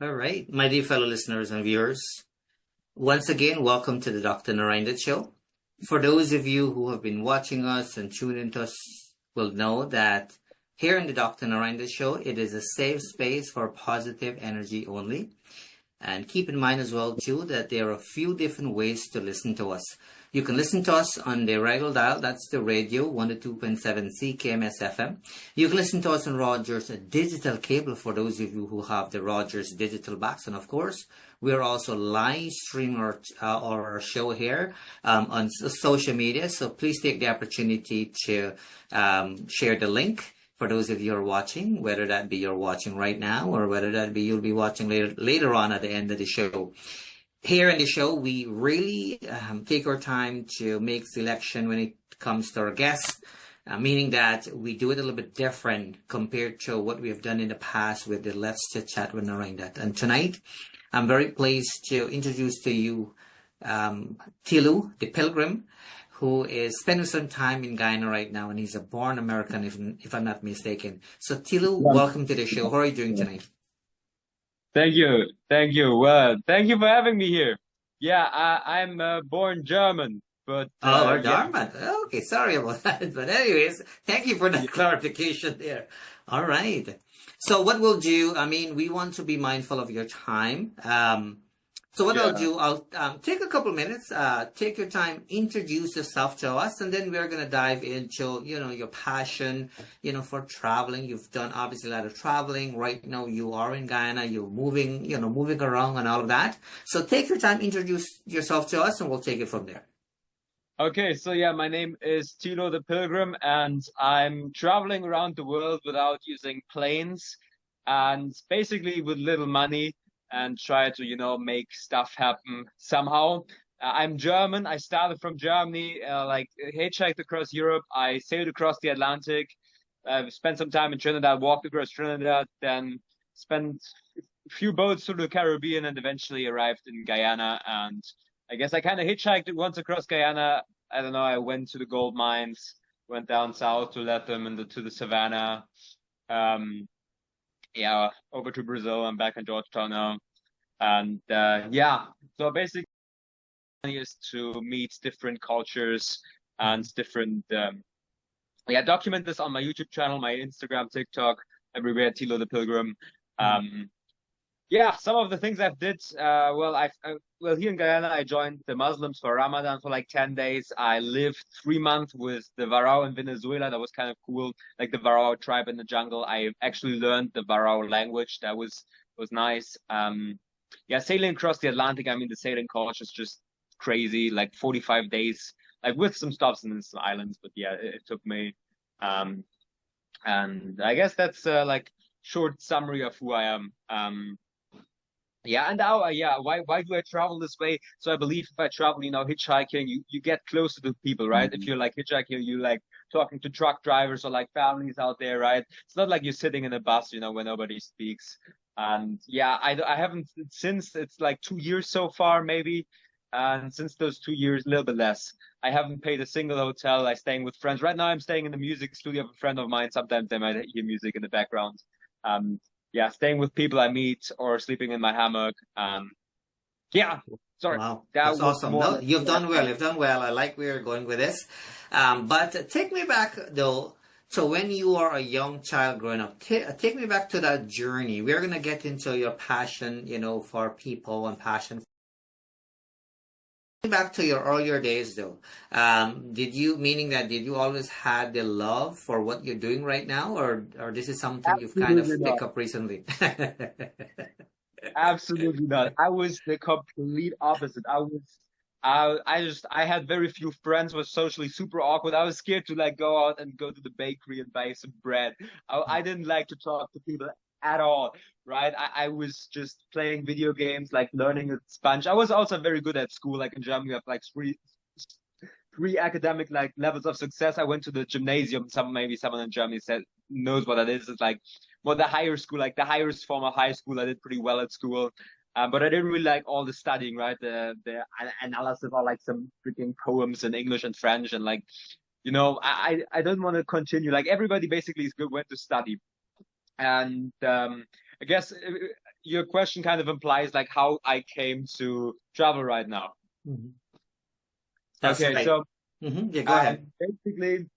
All right, my dear fellow listeners and viewers, once again, welcome to the Dr. Narine Dat Show. For those of you who have been watching us and tuned into us will know that here in the Dr. Narine Dat Show, it is a safe space for positive energy only. And keep in mind as well, too, that there are a few different ways to listen to us. You can listen to us on the regular dial, that's the radio, 102.7 CKMS FM. You can listen to us on Rogers digital cable for those of you who have the Rogers digital box. And of course, we are also live streaming our show here on social media. So please take the opportunity to share the link for those of you who are watching, whether that be you're watching right now or whether that be you'll be watching later on at the end of the show. Here in the show, we really take our time to make selection when it comes to our guests, meaning that we do it a little bit different compared to what we have done in the past with the Let's Chit Chat with Narine Dat. And tonight, I'm very pleased to introduce to you Tilo, the Pilgrim, who is spending some time in Guyana right now, and he's a born American, if I'm not mistaken. So Tilo, welcome to the show. How are you doing tonight? Thank you. Thank you. Well, thank you for having me here. Yeah, I'm born German, but German. Okay, sorry about that. But anyways, thank you for that clarification there. All right. So what we'll do, I mean, we want to be mindful of your time. So what I'll do, I'll take a couple minutes, take your time, introduce yourself to us, and then we're going to dive into, your passion, for traveling. You've done obviously a lot of traveling. Right now you are in Guyana, you're moving, moving around and all of that. So take your time, introduce yourself to us, and we'll take it from there. Okay, so yeah, my name is Tilo the Pilgrim, and I'm traveling around the world without using planes and basically with little money, and try to, make stuff happen somehow. I'm German. I started from Germany, hitchhiked across Europe. I sailed across the Atlantic, spent some time in Trinidad, walked across Trinidad, then spent a few boats through the Caribbean, and eventually arrived in Guyana. And I guess I kind of hitchhiked once across Guyana. I don't know, I went to the gold mines, went down south to Latham and to the Savannah. Over to Brazil. I'm back in Georgetown now. And so basically is to meet different cultures and different, document this on my YouTube channel, my Instagram, TikTok, everywhere, Tilo the Pilgrim. Some of the things I've did, here in Guyana, I joined the Muslims for Ramadan for like 10 days. I lived 3 months with the Varao in Venezuela. That was kind of cool. Like the Varao tribe in the jungle. I actually learned the Varao language. That was nice. Sailing across the Atlantic. I mean, the sailing culture is just crazy. Like 45 days, like with some stops in some islands. But yeah, it took me. And I guess that's like short summary of who I am. And now, why do I travel this way? So I believe if I travel, hitchhiking, you get closer to people, right? If you're like hitchhiking, you like talking to truck drivers or like families out there, right? It's not like you're sitting in a bus, where nobody speaks. And I haven't, since it's like 2 years so far, maybe. And since those 2 years, a little bit less. I haven't paid a single hotel. I'm staying with friends. Right now, I'm staying in the music studio of a friend of mine. Sometimes they might hear music in the background. Staying with people I meet or sleeping in my hammock. Sorry. Wow, that's awesome. No, you've done well. You've done well. I like where you're going with this. But take me back, though. So when you are a young child growing up, take me back to that journey. We're going to get into your passion, for people and passion. Back to your earlier days, though, did you always had the love for what you're doing right now, or this is something you've kind of picked up recently? Absolutely not. I was the complete opposite. I had very few friends, was socially super awkward. I was scared to like go out and go to the bakery and buy some bread. I didn't like to talk to people at all, right? I was just playing video games, like learning a sponge. I was also very good at school. Like in Germany, we have like three academic like levels of success. I went to the gymnasium. Maybe someone in Germany knows what that is. It's like the higher school, like the highest form of high school. I did pretty well at school. But I didn't really like all the studying, right? The analysis or like some freaking poems in English and French, and like, I don't want to continue. Like everybody basically is good went to study, and I guess your question kind of implies like how I came to travel right now. That's Okay, right. so Yeah, go ahead. basically,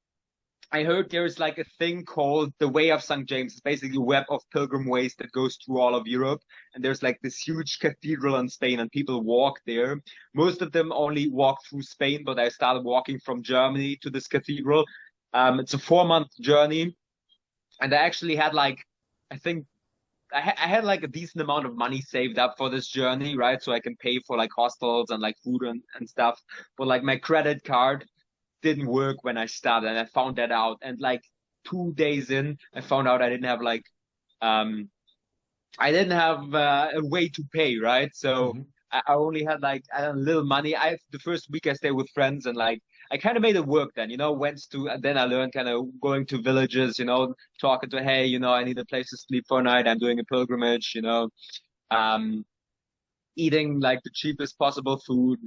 I heard there's like a thing called the Way of St. James. It's basically a web of pilgrim ways that goes through all of Europe. And there's like this huge cathedral in Spain, and people walk there. Most of them only walk through Spain, but I started walking from Germany to this cathedral. It's a 4-month journey, and I actually had like, I think I had like a decent amount of money saved up for this journey, right? So I can pay for like hostels and like food and stuff. But like my credit card didn't work when I started, and I found that out. And like 2 days in, I found out um I didn't have a way to pay, right? So I only had like a little money. The first week I stayed with friends, and like I kind of made it work then, then I learned kind of going to villages, talking to, hey, I need a place to sleep for a night. I'm doing a pilgrimage, um, eating like the cheapest possible food,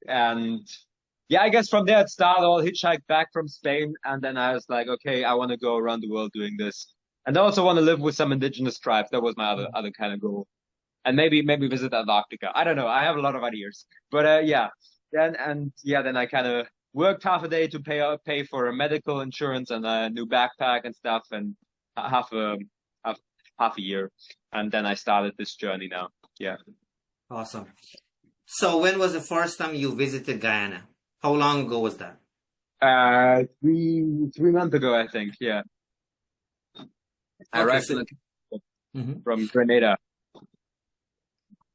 and yeah, I guess from there it started. All hitchhiked back from Spain, and then I was like, okay, I want to go around the world doing this, and I also want to live with some indigenous tribes. That was my other kind of goal, and maybe visit Antarctica. I don't know. I have a lot of ideas, but yeah, then I kind of worked half a day to pay for a medical insurance and a new backpack and stuff, and half a half, half a year, and then I started this journey now. Yeah. Awesome. So when was the first time you visited Guyana? How long ago was that? 3 months ago, I think. Yeah. I Okay, arrived so Mhm. from Grenada.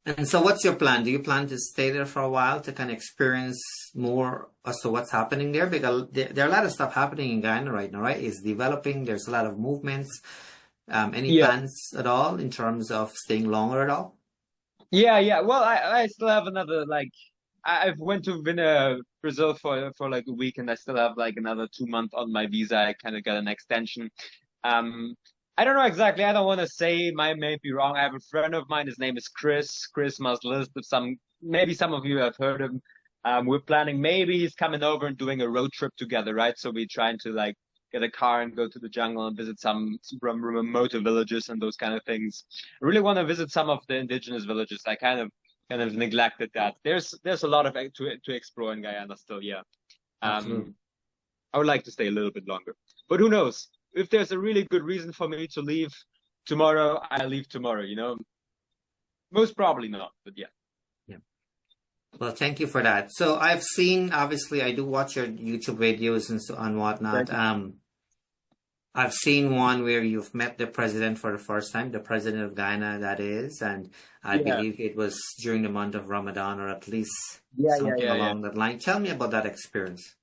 And so what's your plan? Do you plan to stay there for a while to kind of experience more as to what's happening there? Because there are a lot of stuff happening in Guyana right now, right? It's developing. There's a lot of movements. Any Yeah. plans at all in terms of staying longer at all? Yeah. Well, I still have another like I've went to Brazil for like a week, and I still have like another 2 months on my visa. I kind of got an extension. Um, I don't know exactly. I don't want to say. I may be wrong. I have a friend of mine. His name is Chris. Chris Muslis. Maybe some of you have heard him. We're planning. Maybe he's coming over and doing a road trip together, right? So we're trying to like get a car and go to the jungle and visit some remote villages and those kind of things. I really want to visit some of the indigenous villages. I kind of neglected that. There's a lot of to explore in Guyana still. Yeah. Absolutely. I would like to stay a little bit longer, but who knows? If there's a really good reason for me to leave tomorrow, I'll leave tomorrow. Most probably not, but yeah. Yeah. Well, thank you for that. So I've seen, obviously, I do watch your YouTube videos and so on whatnot. I've seen one where you've met the president for the first time, the president of Guyana, that is, and I Yeah. believe it was during the month of Ramadan or at least Yeah. something along that line. Tell me about that experience.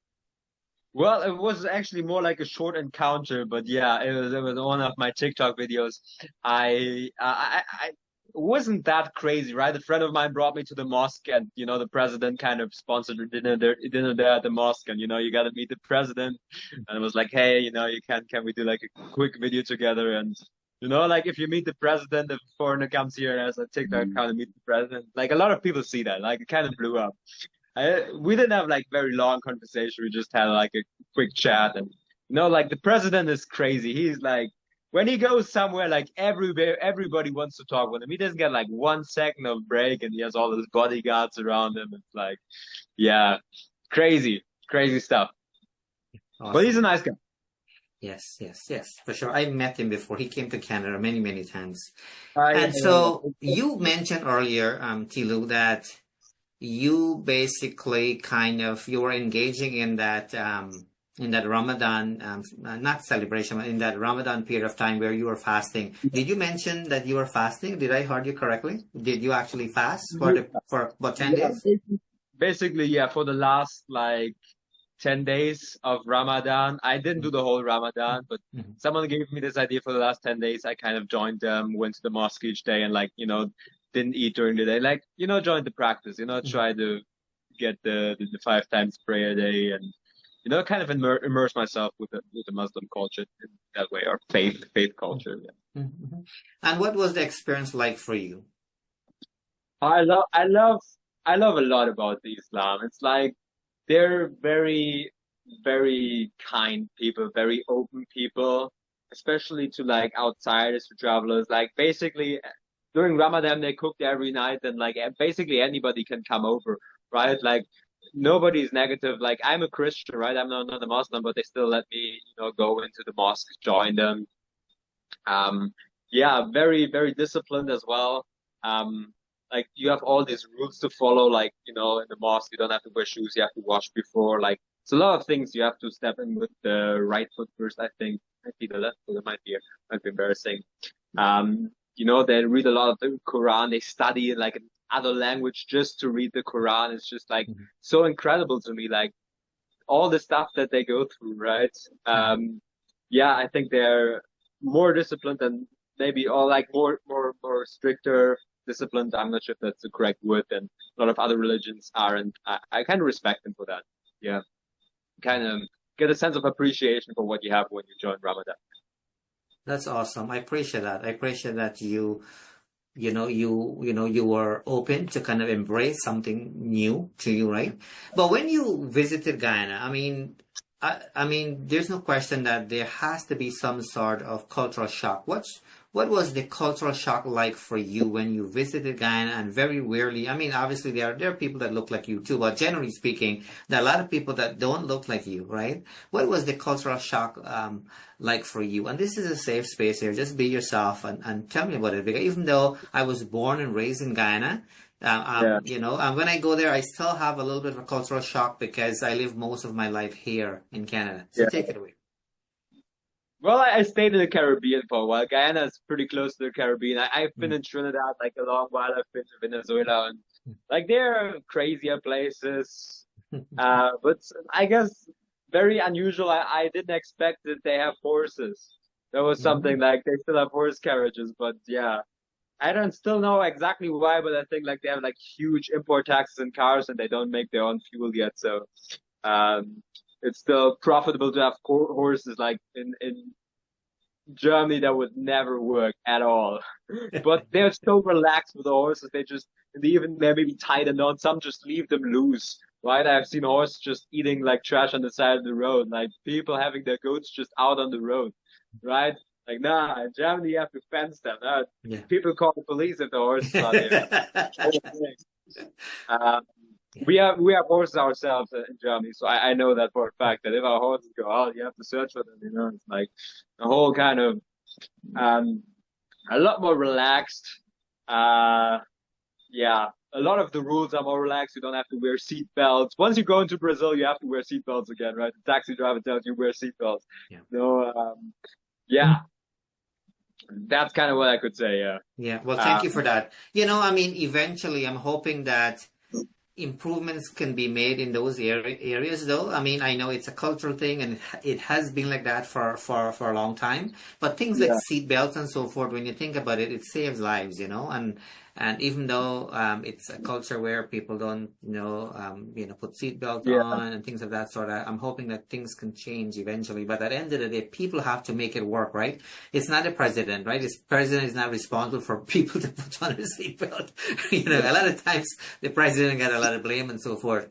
Well, it was actually more like a short encounter, but yeah, it was one of my TikTok videos. I it wasn't that crazy, right? A friend of mine brought me to the mosque, and the president kind of sponsored a dinner there at the mosque, and you got to meet the president, and it was like, hey, can we do like a quick video together? And like if you meet the president, if a foreigner comes here and has a TikTok account to meet the president, like a lot of people see that, like it kind of blew up. We didn't have like very long conversation. We just had like a quick chat, and like the president is crazy. He's like when he goes somewhere, like everybody wants to talk with him. He doesn't get like 1 second of break, and he has all his bodyguards around him. It's like, yeah, crazy, crazy stuff. But he's a Awesome. nice guy. Yes, for sure. I met him before. He came to Canada many, many times. Yeah. And so you mentioned earlier, Tilu, that you basically you were engaging in that Ramadan, not celebration, but in that Ramadan period of time where you were fasting. Did you mention that you were fasting? Did I heard you correctly? Did you actually fast for about 10 Yeah, days? basically, yeah, for the last like 10 days of Ramadan. I didn't do the whole Ramadan, but Mhm. someone gave me this idea for the last 10 days. I kind of joined them, went to the mosque each day, and like, didn't eat during the day. Like, joined the practice, Mhm. try to get the 5 times prayer a day, and, kind of immerse myself with the Muslim culture in that way, or faith culture. Yeah. Mhm. And what was the experience like for you? I love, I love, I love a lot about the Islam. It's like, they're very, very kind people, very open people, especially to like outsiders, to travelers. Like basically, during Ramadan they cooked every night, and like basically anybody can come over, right? Like nobody's negative. Like I'm a Christian, right? I'm not a Muslim, but they still let me, go into the mosque, join them. Um, yeah, very, very disciplined as well. Like you have all these rules to follow, like, in the mosque, you don't have to wear shoes, you have to wash before, like, it's a lot of things you have to step in with the right foot first, I think. Might be the left foot, it might be embarrassing. They read a lot of the Quran, they study like another language just to read the Quran. It's just like so incredible to me, like all the stuff that they go through, right? Yeah, I think they're more disciplined and maybe all like more stricter disciplined. I'm not sure if that's the correct word, than a lot of other religions are, and I kind of respect them for that. Yeah, kind of get a sense of appreciation for what you have when you join Ramadan. That's awesome. I appreciate that. I appreciate that you were open to kind of embrace something new to you, right? But when you visited Guyana, I mean, there's no question that there has to be some sort of cultural shock. What was the cultural shock like for you when you visited Guyana? And very rarely, I mean, obviously there are people that look like you too, but generally speaking, there are a lot of people that don't look like you, right? What was the cultural shock like for you? And this is a safe space here. Just be yourself and tell me about it. Because even though I was born and raised in Guyana, when I go there, I still have a little bit of a cultural shock because I live most of my life here in Canada. So take it away. Well, I stayed in the Caribbean for a while. Guyana is pretty close to the Caribbean. I've been in Trinidad like a long while. I've been to Venezuela, and like there are crazier places. But I guess very unusual. I didn't expect that they have horses. There was something like they still have horse carriages, but yeah. I don't still know exactly why, but I think like they have like huge import taxes in cars and they don't make their own fuel yet. So it's still profitable to have horses. Like in Germany, that would never work at all. But they're so relaxed with the horses. They even maybe tie them on. Some just leave them loose. Right? I've seen horses just eating like trash on the side of the road. Like people having their goats just out on the road. Right? Like, nah, in Germany you have to fence them. People call the police if the horses are there. We have horses ourselves in Germany, so I know that for a fact that if our horses go out, you have to search for them. It's like a whole kind of a lot more relaxed. Yeah, a lot of the rules are more relaxed. You don't have to wear seat belts. Once you go into Brazil, you have to wear seat belts again, right? The taxi driver tells you wear seat belts. Yeah. That's kind of what I could say, yeah. Yeah, well, thank you for that. Eventually I'm hoping that improvements can be made in those areas, though. I mean, I know it's a cultural thing and it has been like that for a long time. But things like seat belts and so forth, when you think about it, it saves lives, and even though it's a culture where people don't, put seatbelts on and things of that sort, I'm hoping that things can change eventually. But at the end of the day, people have to make it work, right? It's not the president, right? The president is not responsible for people to put on a seatbelt. A lot of times the president got a lot of blame and so forth.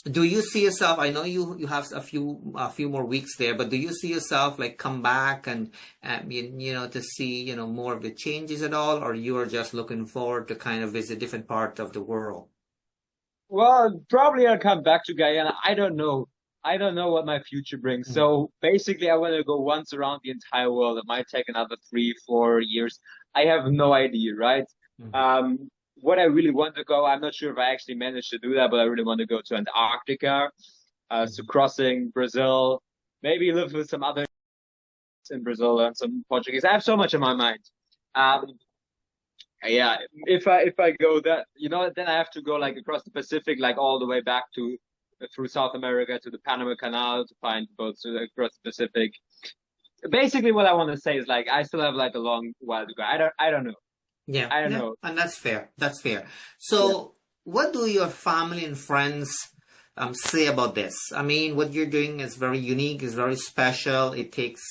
Do you see yourself? I know you have a few more weeks there, but do you see yourself like come back and to see more of the changes at all, or you are just looking forward to kind of visit different part of the world? Well, probably I'll come back to Guyana. I don't know. I don't know what my future brings. So basically, I want to go once around the entire world. It might take another 3-4 years. I have no idea, right? What I really want to go, I'm not sure if I actually managed to do that, but I really want to go to Antarctica, so crossing Brazil, maybe live with some other in Brazil and some Portuguese. I have so much in my mind. Yeah, if I go that, then I have to go like across the Pacific, like all the way back through South America to the Panama Canal to find boats across the Pacific. Basically, what I want to say is like I still have like a long while to go. I don't know. Yeah, I don't know. And that's fair. That's fair. So, what do your family and friends say about this? I mean, what you're doing is very unique, is very special. It takes,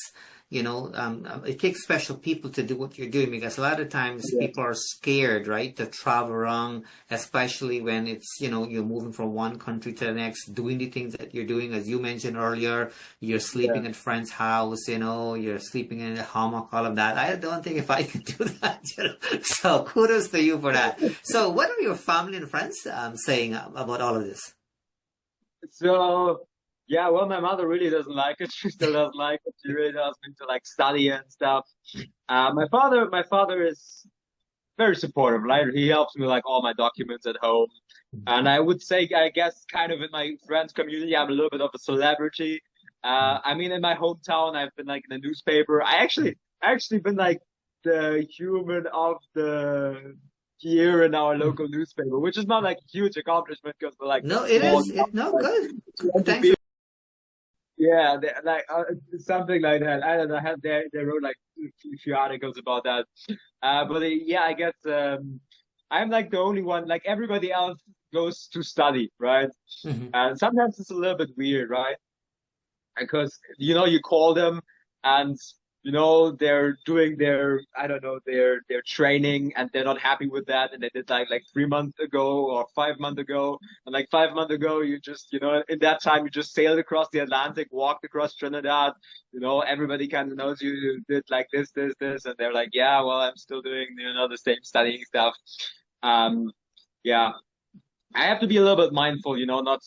it takes special people to do what you're doing, because a lot of times people are scared, right, to travel around, especially when it's, you're moving from one country to the next, doing the things that you're doing. As you mentioned earlier, you're sleeping at friend's house, you're sleeping in a hammock, all of that. I don't think if I could do that, So kudos to you for that. So what are your family and friends saying about all of this? So, yeah, well, my mother really doesn't like it. She still doesn't like it. She really does me to like study and stuff. My father is very supportive, right? He helps me like all my documents at home. And I would say, I guess, kind of in my friends community, I'm a little bit of a celebrity. I mean, in my hometown, I've been like in the newspaper. I actually been like the human of the year in our local newspaper, which is not like a huge accomplishment because we're like No, it small, is. No, like good. 20 Thanks. people. Yeah, like something like that. I don't know. They wrote like a few articles about that. But yeah, I guess I'm like the only one. Like everybody else goes to study, right? Hmm. And sometimes it's a little bit weird, right? Because you call them and they're doing their, I don't know, their training, and they're not happy with that, and they did like 3 months ago or 5 months ago, and like 5 months ago you just in that time you just sailed across the Atlantic, walked across Trinidad. Everybody kind of knows you did like this, and they're like, yeah, well, I'm still doing the same studying stuff. um yeah, I have to be a little bit mindful, not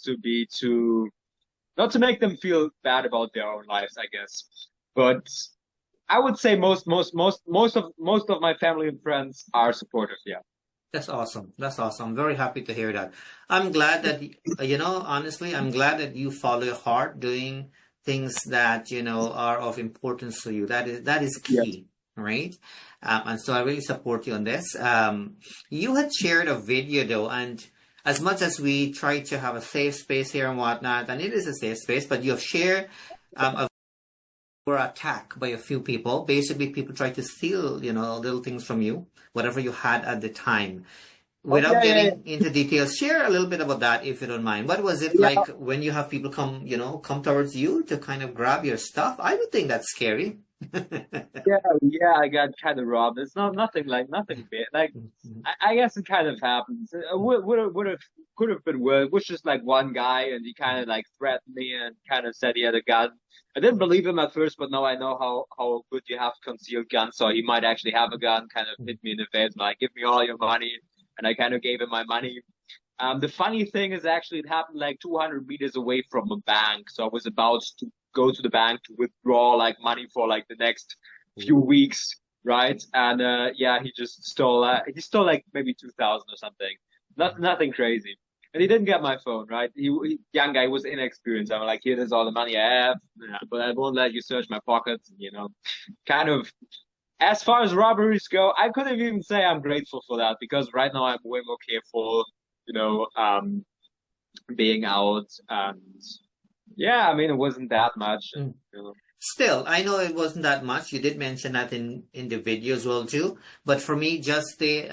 to make them feel bad about their own lives, I guess. But I would say most of my family and friends are supportive. Yeah. That's awesome. That's awesome. I'm very happy to hear that. I'm glad that, honestly, I'm glad that you follow your heart doing things that, are of importance to you. That is Yes. key, right? And so I really support you on this. You had shared a video though, and as much as we try to have a safe space here and whatnot, and it is a safe space, but you have shared a were attacked by a few people. Basically, people try to steal, little things from you, whatever you had at the time. Oh Without yeah, yeah, yeah. getting into details, share a little bit about that if you don't mind. What was it Yeah, like when you have people come towards you to kind of grab your stuff? I would think that's scary. yeah. I got kind of robbed. It's not nothing big. Like I guess it kind of happens. It would have could have been worse. It was just like one guy, and he kind of like threatened me and kind of said he had a gun. I didn't believe him at first, but now I know how good you have concealed guns. So he might actually have a gun. Kind of hit me in the face, like, give me all your money, and I kind of gave him my money. The funny thing is actually it happened like 200 meters away from a bank. So I was about to go to the bank to withdraw like money for like the next few weeks, right? And yeah, he stole like maybe 2,000 or something. Nothing crazy. And he didn't get my phone, right? Young guy was inexperienced. I'm like, here, there's all the money I have, but I won't let you search my pockets, kind of. As far as robberies go, I couldn't even say I'm grateful for that because right now I'm way more careful, you know, um, being out, and yeah, I mean it wasn't that much. Mm. You know. Still, I know it wasn't that much. You did mention that in the video as well too. But for me, just the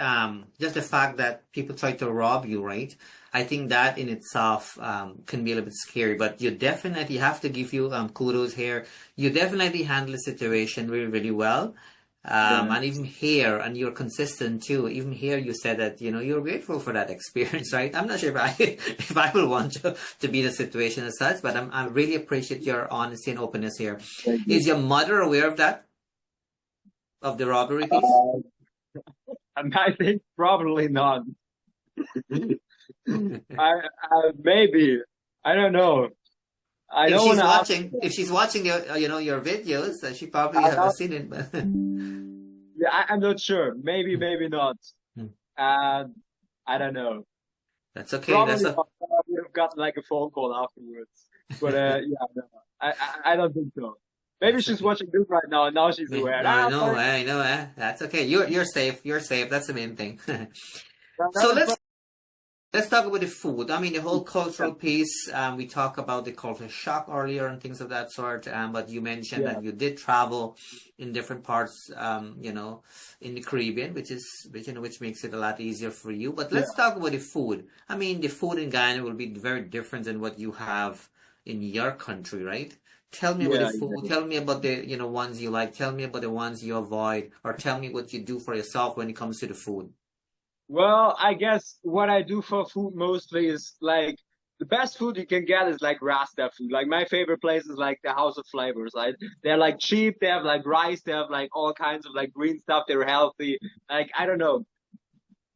fact that people try to rob you, right? I think that in itself can be a little bit scary. But you definitely have to give you kudos here. You definitely handle the situation really, really well. Yeah. And even here, and you're consistent too. Even here, you said that you're grateful for that experience, right? I'm not sure if I if I will want to be in a situation as such, but I really appreciate your honesty and openness here. Thank you. Is your mother aware of that, of the robbery piece? Uh, and I think probably not. Maybe I don't know. I If don't want she's to ask. watching, if she's watching your videos, she probably I has don't, seen it. But yeah, I'm not sure. Maybe not. And I don't know. That's okay. Probably not. I would have gotten like a phone call afterwards. But yeah, no, I don't think so. Maybe That's she's okay. watching this right now and now she's Yeah, aware. no, I know, Sorry. I know, that's okay. You're safe. You're safe. That's the main thing. So That is let's talk about the food. I mean, the whole yeah, cultural piece. We talked about the culture shock earlier and things of that sort. But you mentioned yeah, that you did travel in different parts, in the Caribbean, which makes it a lot easier for you. But yeah, let's talk about the food. I mean, the food in Ghana will be very different than what you have in your country, right? Tell me about the Yeah, food. yeah. Tell me about the, ones you like. Tell me about the ones you avoid, or tell me what you do for yourself when it comes to the food. Well, I guess what I do for food mostly is like the best food you can get is like Rasta food. Like my favorite place is like the House of Flavors. Like they're like cheap, they have like rice, they have like all kinds of like green stuff, they're healthy. Like I don't know.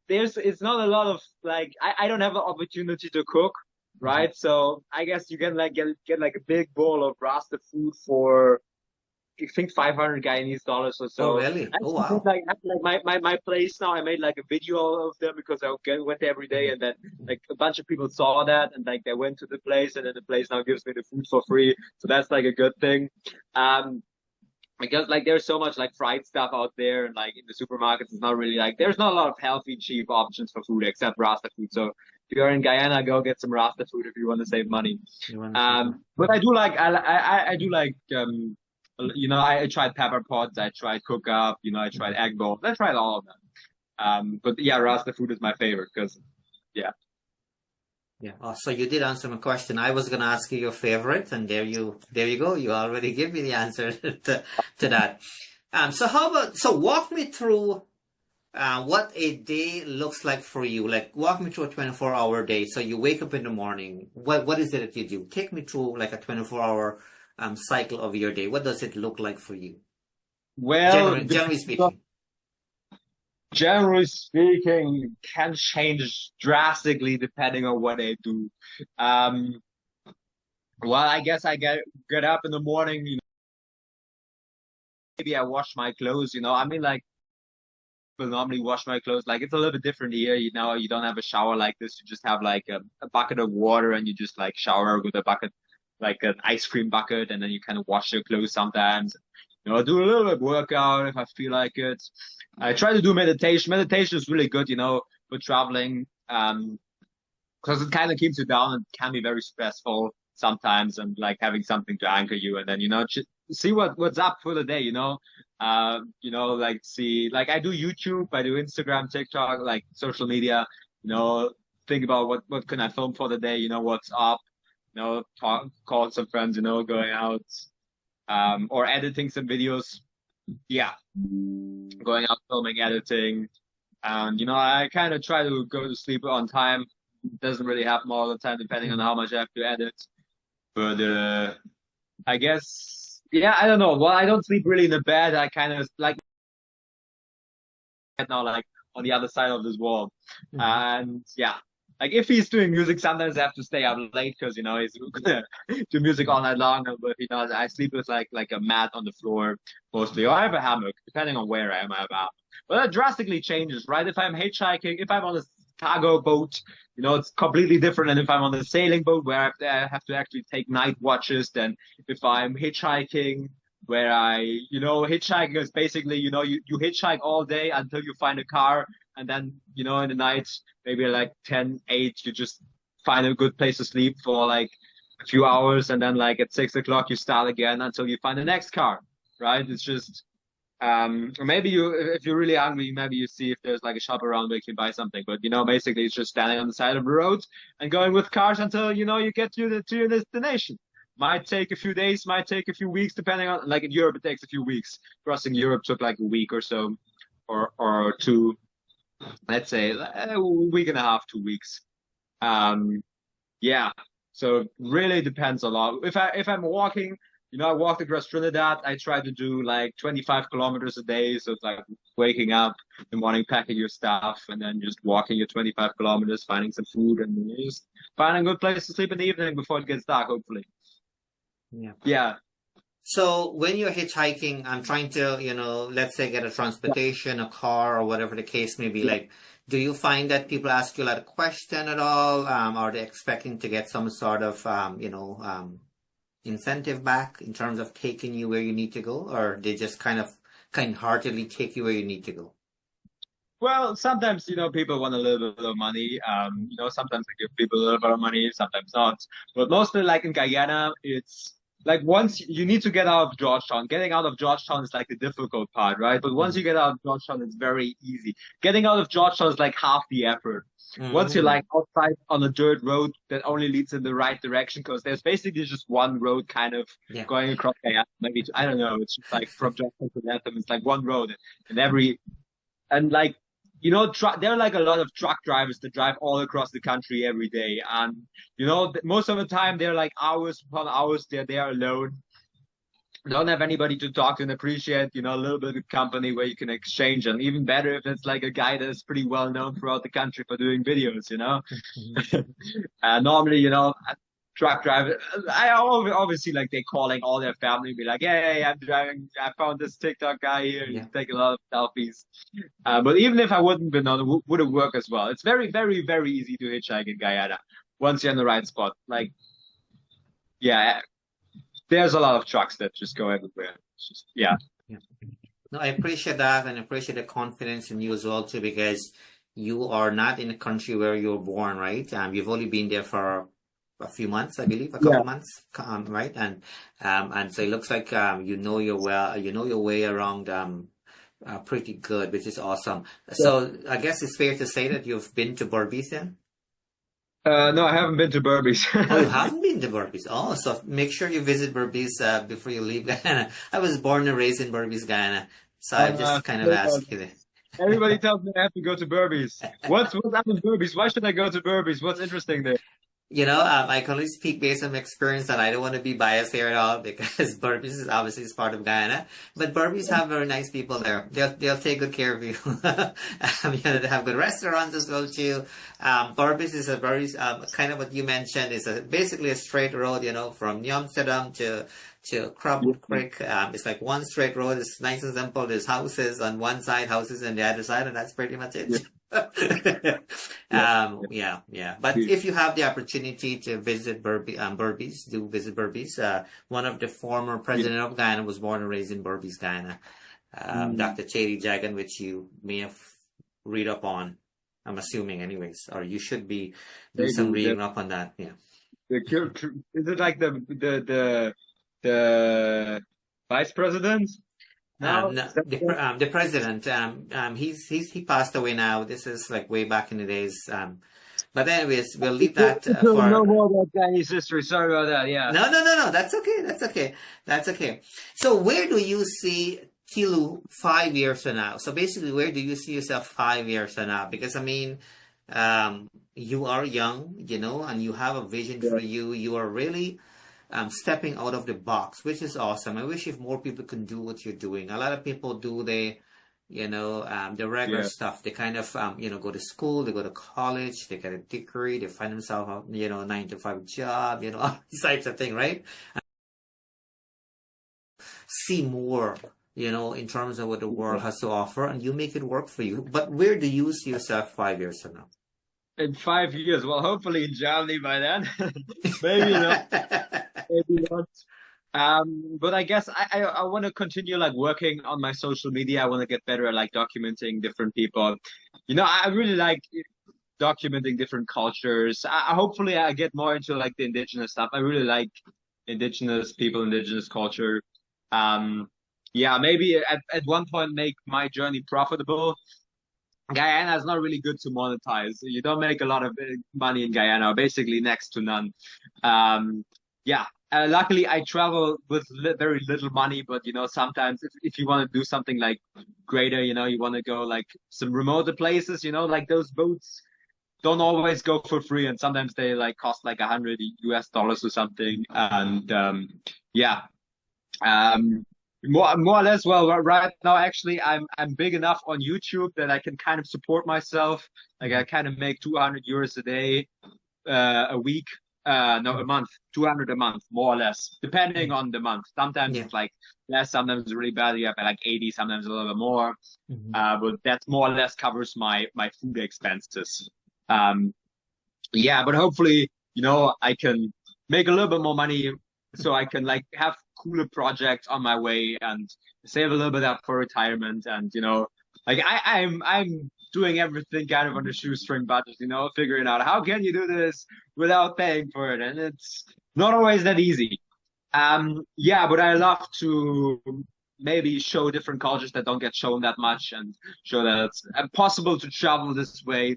It's not a lot of like I don't have the opportunity to cook, Mhm. right? So I guess you can like get like a big bowl of Rasta food for I think 500 Guyanese dollars or Oh, so. really? I Oh, actually made wow. like my place now. I made like a video of them because went there every day, Mhm. and then like a bunch of people saw that and like they went to the place, and then the place now gives me the food for free. So that's like a good thing. Um, because like there's so much like fried stuff out there, and like in the supermarkets, it's not really like there's not a lot of healthy, cheap options for food except Rasta food. So if you're in Guyana, go get some Rasta food if you want to save money. You want to say that? But I do like I do like I tried pepper pots, I tried cook up, I tried Mhm. egg bowls, I tried all of them. But yeah, Rasta food is my favorite because yeah. Yeah. Oh, so you did answer my question. I was gonna ask you your favorite, and there you go. You already give me the answer to that. So walk me through what a day looks like for you. Like walk me through a 24-hour day. So you wake up in the morning. What is it that you do? Take me through like a 24-hour cycle of your day. What does it look like for you? Well, Generally speaking. generally speaking, can change drastically depending on what I do. Um, well, I guess I get up in the morning, maybe I wash my clothes, I mean like will normally wash my clothes. Like it's a little bit different here, you don't have a shower like this. You just have like a bucket of water and you just like shower with a bucket, like an ice cream bucket, and then you kind of wash your clothes sometimes. Do a little bit of workout if I feel like it. I try to do meditation. Meditation is really good, for traveling. Because it kind of keeps you down and can be very stressful sometimes, and like having something to anchor you, and then see what's up for the day, like see like I do YouTube, I do Instagram, TikTok, like social media, you know, think about what can I film for the day, what's up, call some friends, going out, or editing some videos, yeah, going out filming, editing, and I kind of try to go to sleep on time. It doesn't really happen all the time, depending on Mhm. how much I have to edit. But I guess, yeah, I don't know. Well, I don't sleep really in the bed. I kind of like now, like on the other side of this wall. Mhm. And yeah, like if he's doing music, sometimes I have to stay up late because he's do music all night long. But I sleep with like a mat on the floor mostly, or I have a hammock, depending on where I am. I have a hammock. But that drastically changes, right? If I'm hitchhiking, if I'm on a cargo boat, it's completely different than if I'm on a sailing boat where I have to actually take night watches. Then if I'm hitchhiking where hitchhiking is basically, you hitchhike all day until you find a car. And then, in the night, maybe like 10, 8, you just find a good place to sleep for like a few hours. And then like at 6 o'clock, you start again until you find the next car, right? It's just, or maybe if you're really hungry, maybe you see if there's like a shop around where you can buy something. But, basically it's just standing on the side of the road and going with cars until, you get to your destination. Might take a few days, might take a few weeks, depending on, like in Europe, it takes a few weeks. Crossing Europe took like a week or so, or two, let's say a week and a half, 2 weeks. Um, yeah. So it really depends a lot. If I'm walking, I walked across Trinidad. I try to do like 25 kilometers a day. So it's like waking up in the morning, packing your stuff, and then just walking your 25 kilometers, finding some food, and just finding a good place to sleep in the evening before it gets dark, hopefully. Yeah. Yeah. So when you're hitchhiking, I'm trying to, let's say get a transportation, a car, or whatever the case may be. Like, do you find that people ask you like a question at all? Are they expecting to get some sort of, incentive back in terms of taking you where you need to go, or they just kind-heartedly take you where you need to go? Well, sometimes, people want a little bit of money. Sometimes I give people a little bit of money, sometimes not. But mostly like in Guyana, it's like once you need to get out of Georgetown. Getting out of Georgetown is like the difficult part, right? But once Mm-hmm. you get out of Georgetown, it's very easy. Getting out of Georgetown is like half the effort. Once you're Mm-hmm. like outside on a dirt road that only leads in the right direction, because there's basically just one road kind of Yeah. going across Guyana. Maybe I don't know. It's just like from Georgetown to Latham, it's like one road, and every and like there are like a lot of truck drivers that drive all across the country every day, and most of the time they're like hours upon hours they're there alone, don't have anybody to talk to and appreciate, a little bit of company where you can exchange. And even better if it's like a guy that's pretty well known throughout the country for doing videos. Mhm. Normally, truck driver, obviously like they're calling all their family, be like, hey, I'm driving, I found this TikTok guy here, he's Yeah. taking a lot of selfies. But even if I wouldn't been on, it would have worked as well. It's very, very, very easy to hitchhike in Guyana once you're in the right spot. Like, yeah, there's a lot of trucks that just go everywhere. It's just, yeah. Yeah. No, I appreciate that, and I appreciate the confidence in you as well too, because you are not in a country where you were born, right? You've only been there for a few months, I believe, a Yeah. couple months, right? And so it looks like you know your way around pretty good, which is awesome. So I guess it's fair to say that you've been to Berbice then? No, I haven't been to Burpees. Oh, you haven't been to Berbice. Oh, so make sure you visit Berbice before you leave Guyana. I was born and raised in Berbice, Guyana, so I just kind of ask you that. Everybody tells me I have to go to Burpees. What's up with Burpees? Why should I go to Burpees? What's interesting there? I can only speak based on my experience, and I don't want to be biased here at all because Burpees is obviously is part of Guyana. But Burpees have very nice people there. They'll take good care of you. They have good restaurants as well too. Burpees is a very kind of what you mentioned is basically a straight road, from Amsterdam to Crabwood Creek. It's like one straight road. It's nice and simple. There's houses on one side, houses on the other side, and that's pretty much Yeah, it. yeah, Yeah. But yeah. if you have the opportunity to visit Berbice, do visit Berbice. One of the former Yeah. president of Guyana was born and raised in Berbice, Guyana. Mm. Dr. Chedi Jagan, which you may have read up on. I'm assuming, anyways, or you should be do some Maybe reading up on that. Yeah. is it like the vice president now? No, Is that the president, he passed away now. This is like way back in the days. But anyways, we'll leave that no for. more about Chinese history. Sorry about that. Yeah. No. That's okay. That's okay. So where do you see Tilu 5 years from now? So basically, where do you see yourself 5 years from now? Because I mean, you are young, and you have a vision Yeah. for you. You are really stepping out of the box, which is awesome. I wish if more people can do what you're doing. A lot of people do the regular Yeah. stuff. They kind of, go to school, they go to college, they get a degree, they find themselves, a 9 to 5 job, all these types of things, right? See more, in terms of what the world has to offer, and you make it work for you. But where do you see yourself 5 years from now? In 5 years. Well, hopefully in Germany by then. Maybe not. Maybe not. But I guess I want to continue like working on my social media. I want to get better at like documenting different people. I really like documenting different cultures. Hopefully I get more into like the indigenous stuff. I really like indigenous people, indigenous culture. Yeah, maybe at one point make my journey profitable. Guyana is not really good to monetize. You don't make a lot of money in Guyana, basically next to none. Yeah. Luckily, I travel with very little money, but sometimes if you want to do something like greater, you want to go like some remote places, like those boats don't always go for free, and sometimes they like cost like $100 or something. And yeah, um, more or less. Well, right now, actually, I'm big enough on YouTube that I can kind of support myself. Like I kind of make €200 a day, a week. No, a month, 200 a month, more or less, depending on the month. Sometimes Yeah. it's like less, sometimes it's really bad. You have like 80, sometimes a little bit more. Mhm. But that more or less covers my food expenses. Um, yeah, but hopefully, I can make a little bit more money so I can like have cooler projects on my way and save a little bit up for retirement. And like I'm doing everything kind of on the shoestring budget, figuring out how can you do this without paying for it, and it's not always that easy. Yeah, but I love to maybe show different cultures that don't get shown that much, and show that it's possible to travel this way,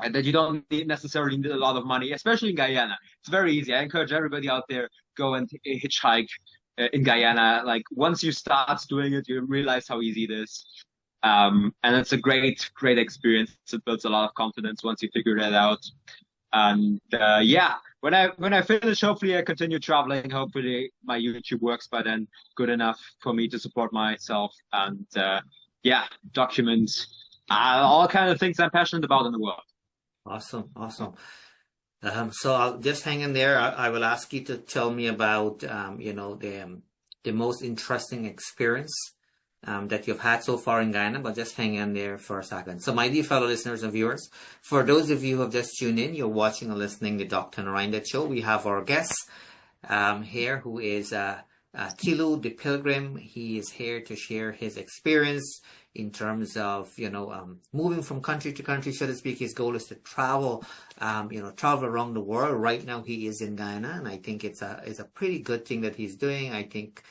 and that you don't necessarily need a lot of money, especially in Guyana. It's very easy. I encourage everybody out there, go and hitchhike in Guyana. Like once you start doing it, you realize how easy it is. And it's a great experience. It builds a lot of confidence once you figure that out. And yeah, when I finish, hopefully I continue traveling. Hopefully my YouTube works by then good enough for me to support myself and yeah, document all kind of things I'm passionate about in the world. Awesome, awesome. So I'll just hang in there. I will ask you to tell me about, the most interesting experience that you've had so far in Guyana, but just hang in there for a second. So my dear fellow listeners and viewers, for those of you who have just tuned in, you're watching or listening to Dr. Narine Dat Show. We have our guest here who is Tilo the Pilgrim. He is here to share his experience in terms of, moving from country to country, so to speak. His goal is to travel, travel around the world. Right now he is in Guyana, and I think it's a pretty good thing that he's doing. I think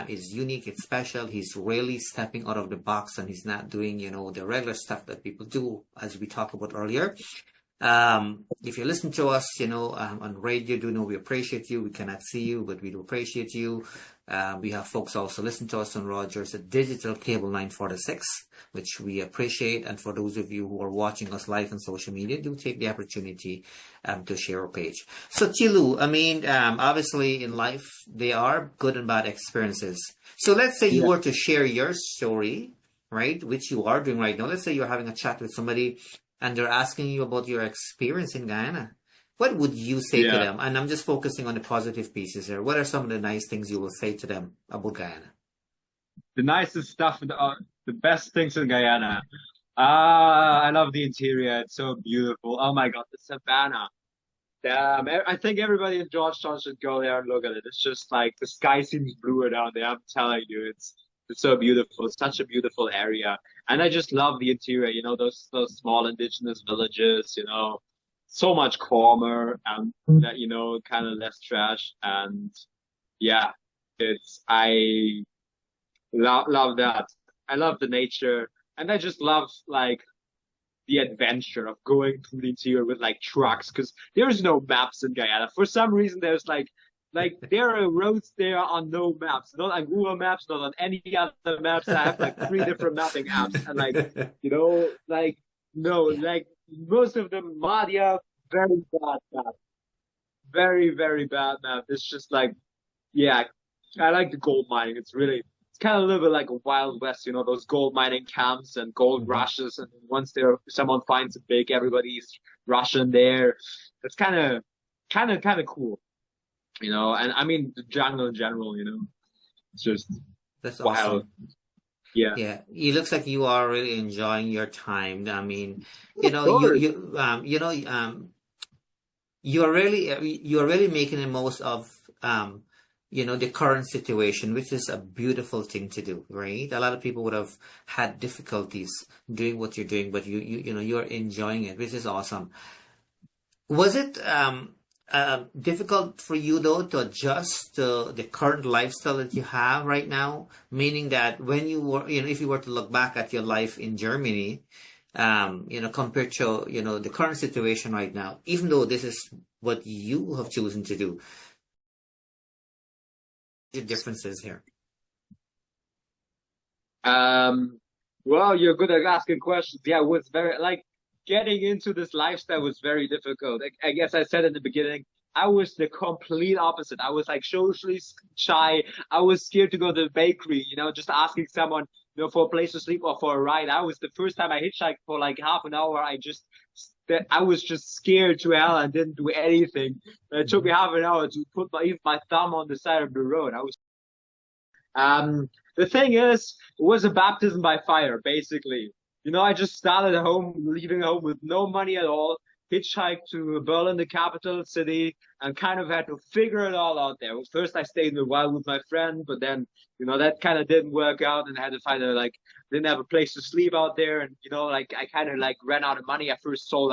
it's unique, it's special. He's really stepping out of the box, and he's not doing, the regular stuff that people do, as we talked about earlier. If you listen to us, on radio, do know we appreciate you. We cannot see you, but we do appreciate you. We have folks also listen to us on Rogers at Digital Cable 946, which we appreciate. And for those of you who are watching us live on social media, do take the opportunity to share our page. So Tilo, obviously in life, there are good and bad experiences. So let's say you were to share your story, right, which you are doing right now. Let's say you're having a chat with somebody and they're asking you about your experience in Guyana. What would you say to them? And I'm just focusing on the positive pieces here. What are some of the nice things you will say to them about Guyana? The nicest stuff, the best things in Guyana. I love the interior. It's so beautiful. Oh my God, the savannah. Damn, I think everybody in Georgetown should go there and look at it. It's just like the sky seems bluer down there. I'm telling you, it's so beautiful. It's such a beautiful area. And I just love the interior, those small indigenous villages, so much calmer and that, kind of less trash. And yeah, I love that. I love the nature, and I just love like the adventure of going through the interior with like trucks, because there's no maps in Guyana. For some reason, there's like there are roads there on no maps, not on Google Maps, not on any other maps. I have like 3 different mapping apps, and like most of them, Madia, very bad map, very bad map. It's just like, yeah, I like the gold mining. It's kind of a little bit like a Wild West, those gold mining camps and gold rushes. And once someone finds it big, everybody's rushing there. It's kind of cool. And I mean the jungle in general, it's just That's wild. awesome. Yeah. Yeah, it looks like you are really enjoying your time. I mean, you're really making the most of the current situation, which is a beautiful thing to do, right? A lot of people would have had difficulties doing what you're doing, but you're enjoying it, which is awesome. Was it difficult for you though to adjust to the current lifestyle that you have right now? Meaning that when you were, if you were to look back at your life in Germany, compared to, the current situation right now, even though this is what you have chosen to do, the differences here. Well, you're good at asking questions. Yeah, it was very like getting into this lifestyle was very difficult. I guess I said in the beginning, I was the complete opposite. I was like socially shy. I was scared to go to the bakery, just asking someone, for a place to sleep or for a ride. I was the first time I hitchhiked for like half an hour. I was just scared to hell and didn't do anything. It took me half an hour to put my thumb on the side of the road. The thing is, it was a baptism by fire, basically. I just started at home, leaving home with no money at all, hitchhiked to Berlin, the capital city, and kind of had to figure it all out there. First, I stayed a while with my friend, but then, that kind of didn't work out, and I had to didn't have a place to sleep out there, and, I kind of ran out of money. I first sold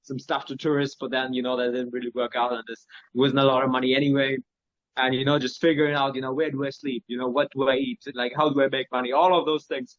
some stuff to tourists, but then, that didn't really work out, and this wasn't a lot of money anyway. and just figuring out, where do I sleep, what do I eat, like how do I make money, all of those things.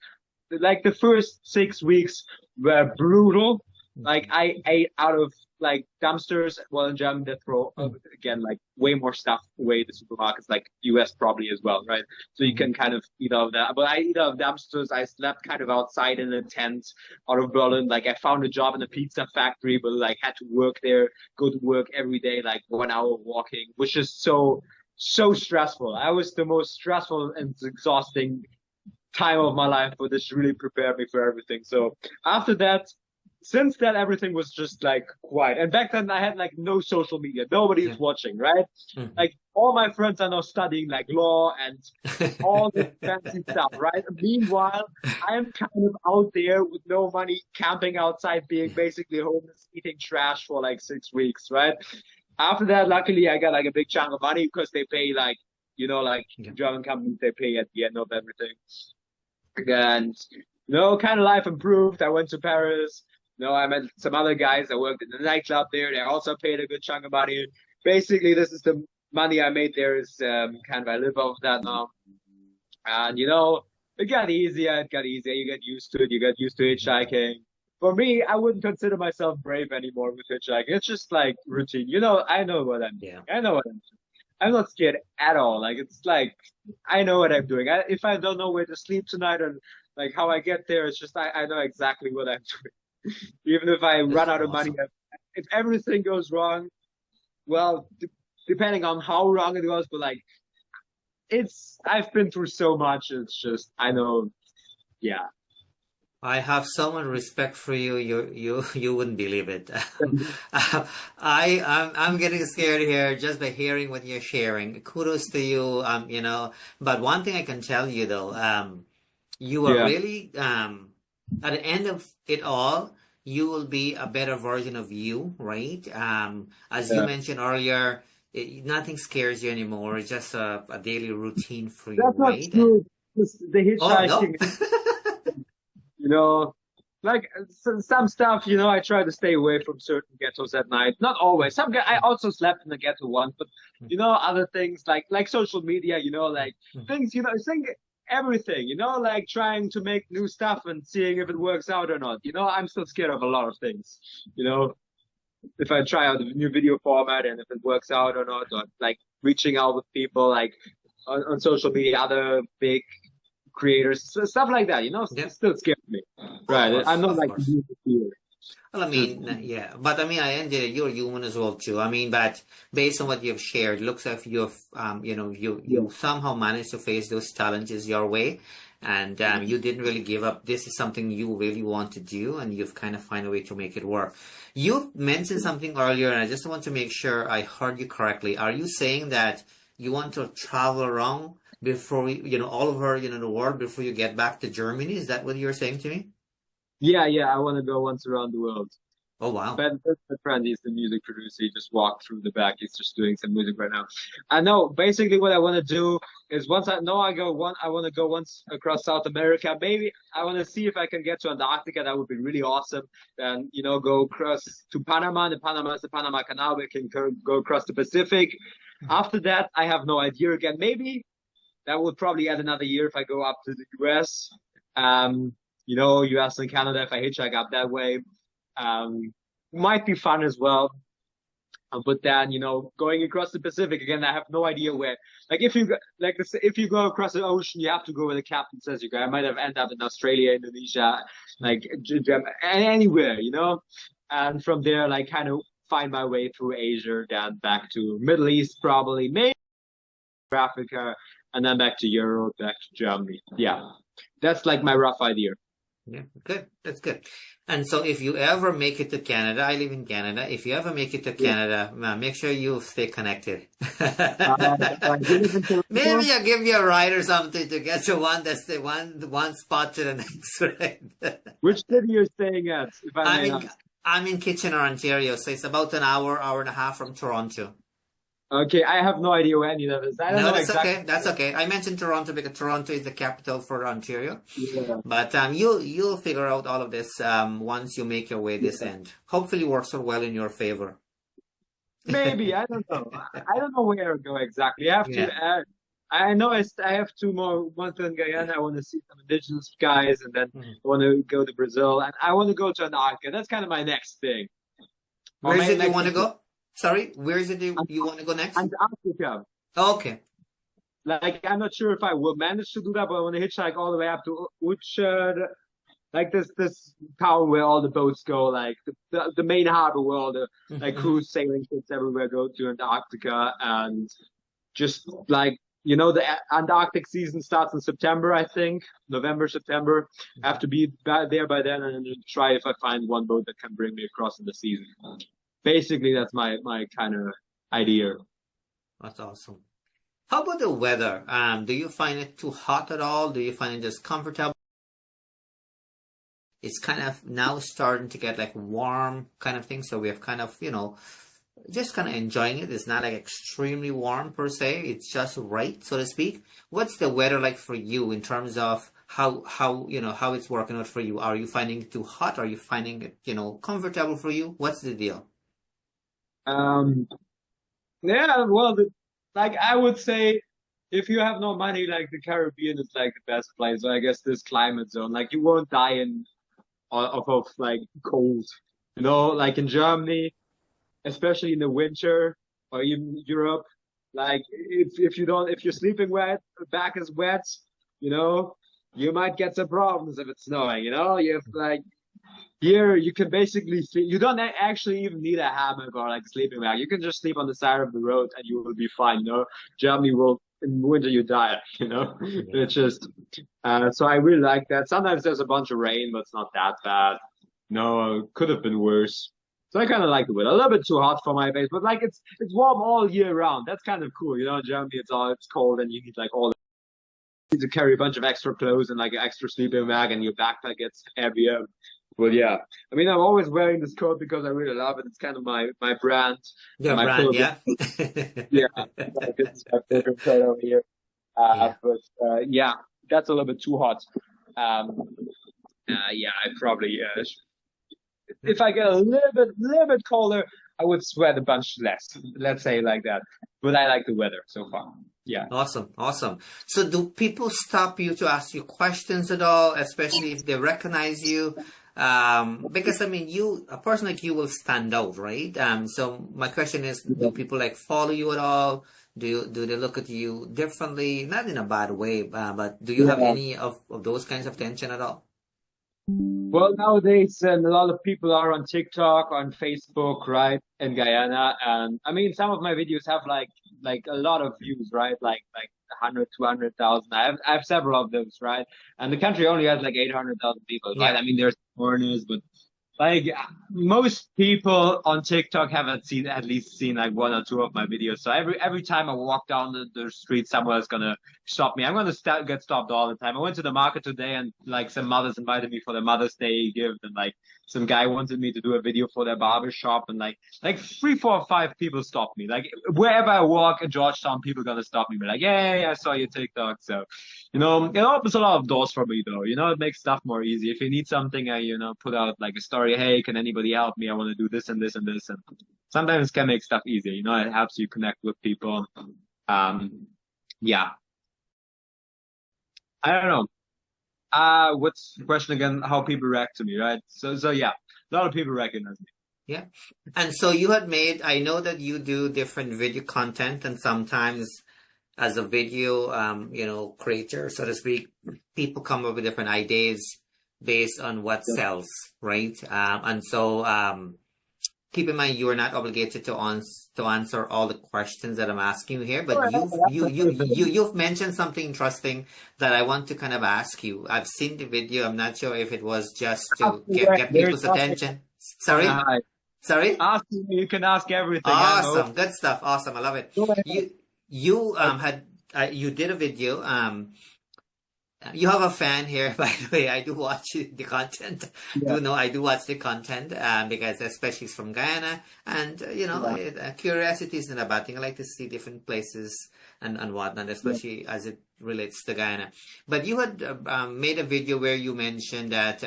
Like the first 6 weeks were brutal. Like I ate out of like dumpsters. Well, in Germany they throw again like way more stuff away in the supermarkets, like US probably as well, right? So you can kind of eat out of that. But I eat out of dumpsters. I slept kind of outside in a tent out of Berlin. Like I found a job in a pizza factory, but like had to work there, go to work every day, like 1 hour walking, which is so stressful. I was the most stressful and exhausting time of my life, but this really prepared me for everything. So after that, since then, everything was just like quiet. And back then, I had like no social media. Nobody is watching, right? Like all my friends are now studying like law and all this fancy stuff, right? Meanwhile, I am kind of out there with no money, camping outside, being basically homeless, eating trash for like 6 weeks, right? After that, luckily, I got like a big chunk of money because they pay like, German companies, they pay at the end of everything. And, kind of life improved. I went to Paris. I met some other guys that worked in the nightclub there. They also paid a good chunk of money. Basically, this is the money I made there is kind of, I live off that now. And, it got easier. It got easier. You get used to it. You get used to hitchhiking. For me, I wouldn't consider myself brave anymore with hitchhiking. It's just like routine. I know what I'm doing. I know what I'm doing. I'm not scared at all. Like, it's like, I know what I'm doing. If I don't know where to sleep tonight or like how I get there, it's just, I know exactly what I'm doing. Even if I run out of money, if everything goes wrong, well, depending on how wrong it goes, but like, I've been through so much. It's just, I know, yeah. I have so much respect for you. You wouldn't believe it. I'm getting scared here just by hearing what you're sharing. Kudos to you. But one thing I can tell you though, you are really at the end of it all, you will be a better version of you, right? As you mentioned earlier, nothing scares you anymore. It's just a daily routine for you, That's right? Not true. The hitchhiking. Oh, no. Like some stuff, I try to stay away from certain ghettos at night. Not always. I also slept in the ghetto once, but other things like social media, like things, think everything, like trying to make new stuff and seeing if it works out or not. I'm still scared of a lot of things. If I try out a new video format and if it works out or not, or like reaching out with people like on social media, other big creators, stuff like that, it still scares me. Right. Course, I'm not like course. Well, I mean, yeah, but I mean, I ended. You're human as well too. I mean, but based on what you've shared, looks like you've, you somehow managed to face those challenges your way, and you didn't really give up. This is something you really want to do, and you've kind of find a way to make it work. You mentioned something earlier, and I just want to make sure I heard you correctly. Are you saying that you want to travel around before all over the world before you get back to Germany? Is that what you're saying to me? Yeah, I want to go once around the world. Oh wow! Ben, my friend, he's the music producer. He just walked through the back. He's just doing some music right now. I know. Basically, what I want to do is once I want to go once across South America. Maybe I want to see if I can get to Antarctica. That would be really awesome. And go across to Panama. The Panama is the Panama Canal. We can go across the Pacific. After that, I have no idea again. Maybe that would probably add another year if I go up to the US. US and Canada, if I hitchhike up that way, might be fun as well. But then, going across the Pacific again, I have no idea where. Like if you go across the ocean, you have to go where the captain says you go. I might have ended up in Australia, Indonesia, like anywhere, and from there, like kind of find my way through Asia, then back to Middle East, probably, maybe Africa, and then back to Europe, back to Germany. Yeah, that's like my rough idea. Yeah, good. That's good. And so if you ever make it to Canada, I live in Canada. If you ever make it to Canada, make sure you stay connected. Maybe I'll give you a ride or something to get to one spot to the next, right? Which city you're staying at, if I may ask? I'm in Kitchener, Ontario, so it's about an hour and a half from Toronto. Okay, I have no idea where any of that is. I don't know that's exactly. okay. That's okay. I mentioned Toronto because Toronto is the capital for Ontario. Yeah. But you'll figure out all of this once you make your way this end. Hopefully, works out well in your favor. Maybe, I don't know. I don't know where to go exactly. I have to. Yeah. I know I have two more. One to in Guyana. I want to see some indigenous guys, and then Mhm. I want to go to Brazil, and I want to go to Antarctica. That's kind of my next thing. Or Where is my it you next want to thing, go? Sorry, where is it Ant- you want to go next? Antarctica. Okay. Like I'm not sure if I will manage to do that, but I want to hitchhike all the way up to Uchud, like this town where all the boats go, like the main harbor where all the like Hmm. cruise sailing ships everywhere go to Antarctica, and just like the Antarctic season starts in September, I think, November, September. I have to be there by then, and then try if I find one boat that can bring me across in the season. Basically, that's my kind of idea. That's awesome. How about the weather? Do you find it too hot at all? Do you find it just comfortable? It's kind of now starting to get like warm kind of thing. So we have kind of, just kind of enjoying it. It's not like extremely warm per se. It's just right, so to speak. What's the weather like for you in terms of how it's working out for you? Are you finding it too hot? Are you finding it, comfortable for you? What's the deal? Um, yeah, well, like I would say, if you have no money, like the Caribbean is like the best place. So I guess this climate zone, like you won't die of like cold. Like in Germany, especially in the winter, or even Europe, like if you're sleeping wet, back is wet, you know, you might get some problems if it's snowing. You have like here you can basically sleep. You don't actually even need a hammock or like a sleeping bag. You can just sleep on the side of the road and you will be fine. Germany will in winter you die. Yeah. It's just so I really like that. Sometimes there's a bunch of rain, but it's not that bad. No, could have been worse. So I kind of like the weather. A little bit too hot for my face, but like it's warm all year round. That's kind of cool. Germany it's cold and you need like all need to carry a bunch of extra clothes and like an extra sleeping bag, and your backpack gets heavier. Well, yeah. I mean, I'm always wearing this coat because I really love it. It's kind of my brand and Your my brand, pilgrim. yeah. Yeah, it's my pilgrim coat over here. Yeah. But yeah, that's a little bit too hot. Um, yeah, I probably if I get a little bit colder, I would sweat a bunch less. Let's say like that. But I like the weather so far. Yeah. Awesome, awesome. So do people stop you to ask you questions at all, especially if they recognize you? Because I mean, a person like you will stand out, right? So my question is, do people like follow you at all? Do they look at you differently? Not in a bad way, but do you have Yeah. any of those kinds of tension at all? Well, nowadays, and a lot of people are on TikTok, on Facebook, right, in Guyana, and I mean, some of my videos have like a lot of views, right, like 100, 200,000. I have several of those, right, and the country only has like 800,000 people, right. Yeah. I mean, there's foreigners, but like most people on TikTok haven't seen at least seen like one or two of my videos. So every time I walk down the street, someone is gonna stop me. I'm gonna get stopped all the time. I went to the market today, and like some mothers invited me for the Mother's Day gift, and like some guy wanted me to do a video for their barber shop, and like three, four, five people stopped me. Like wherever I walk in Georgetown, people gonna stop me, be like, "Hey, I saw your TikTok." So it opens a lot of doors for me though. It makes stuff more easy. If you need something, I put out like a story. Hey, can anybody help me? I want to do this and this and this. And sometimes it can make stuff easier. It helps you connect with people. Um, yeah. I don't know. What's the question again? How people react to me, right? So yeah, a lot of people recognize me. Yeah. And so you had made, I know that you do different video content, and sometimes as a video, creator, so to speak, people come up with different ideas based on what sells, right? And so, keep in mind you are not obligated to answer all the questions that I'm asking you here, but you've mentioned something interesting that I want to kind of ask you. I've seen the video. I'm not sure if it was just to get There's people's nothing attention. I want to Sorry, hide. sorry. Ask me. You can ask everything. I'm open. Awesome, good stuff. Awesome, I love it. Go ahead. You Like, had you did a video. You have a fan here, by the way. I do watch the content. yeah, Do know I do watch the content because especially it's from Guyana, and yeah, curiosity is not a bad thing. I like to see different places and whatnot, yeah. especially as it relates to Guyana. But you had made a video where you mentioned that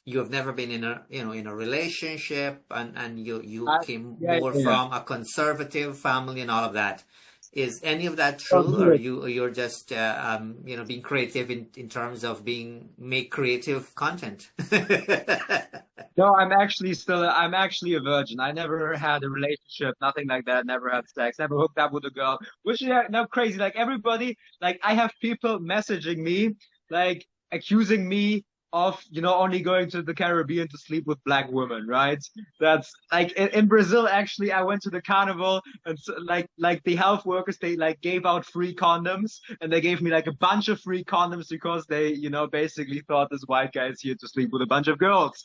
you have never been in a in a relationship, and you I, came yeah, more yeah, yeah. from a conservative family and all of that. Is any of that Oh, true, or zero. you're just being creative in terms of make creative content? No, I'm actually a virgin. I never had a relationship, nothing like that, never had sex, never hooked up with a girl, which is now crazy. Like everybody, like I have people messaging me, like accusing me of, only going to the Caribbean to sleep with black women, right? That's like in Brazil, actually, I went to the carnival and so, like the health workers, they like gave out free condoms and they gave me like a bunch of free condoms because they, basically thought this white guy is here to sleep with a bunch of girls.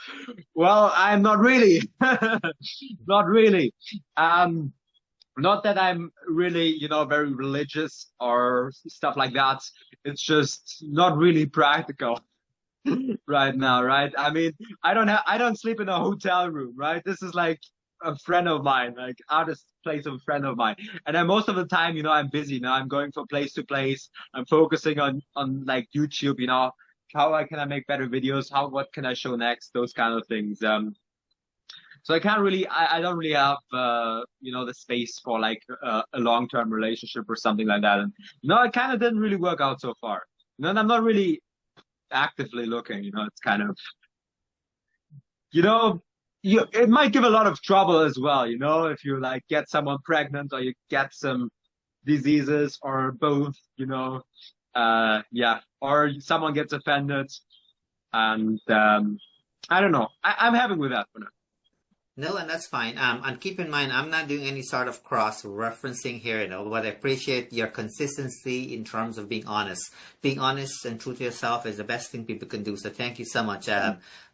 Well, I'm not really. Not really. Um, Not that I'm really, very religious or stuff like that. It's just not really practical right now, right? I mean, I don't sleep in a hotel room, right? This is like a friend of mine, like artist place of a friend of mine. And then most of the time, I'm busy. I'm going from place to place. I'm focusing on like YouTube, can I make better videos? What can I show next? Those kind of things. So I don't really have, the space for like a long-term relationship or something like that. And, it kind of didn't really work out so far. And I'm not really actively looking, it's kind of, you know, it might give a lot of trouble as well, if you like get someone pregnant or you get some diseases or both, yeah, or someone gets offended and, I don't know. I'm having with that for now. No, and that's fine. And keep in mind, I'm not doing any sort of cross-referencing here, but I appreciate your consistency in terms of being honest. Being honest and true to yourself is the best thing people can do. So thank you so much,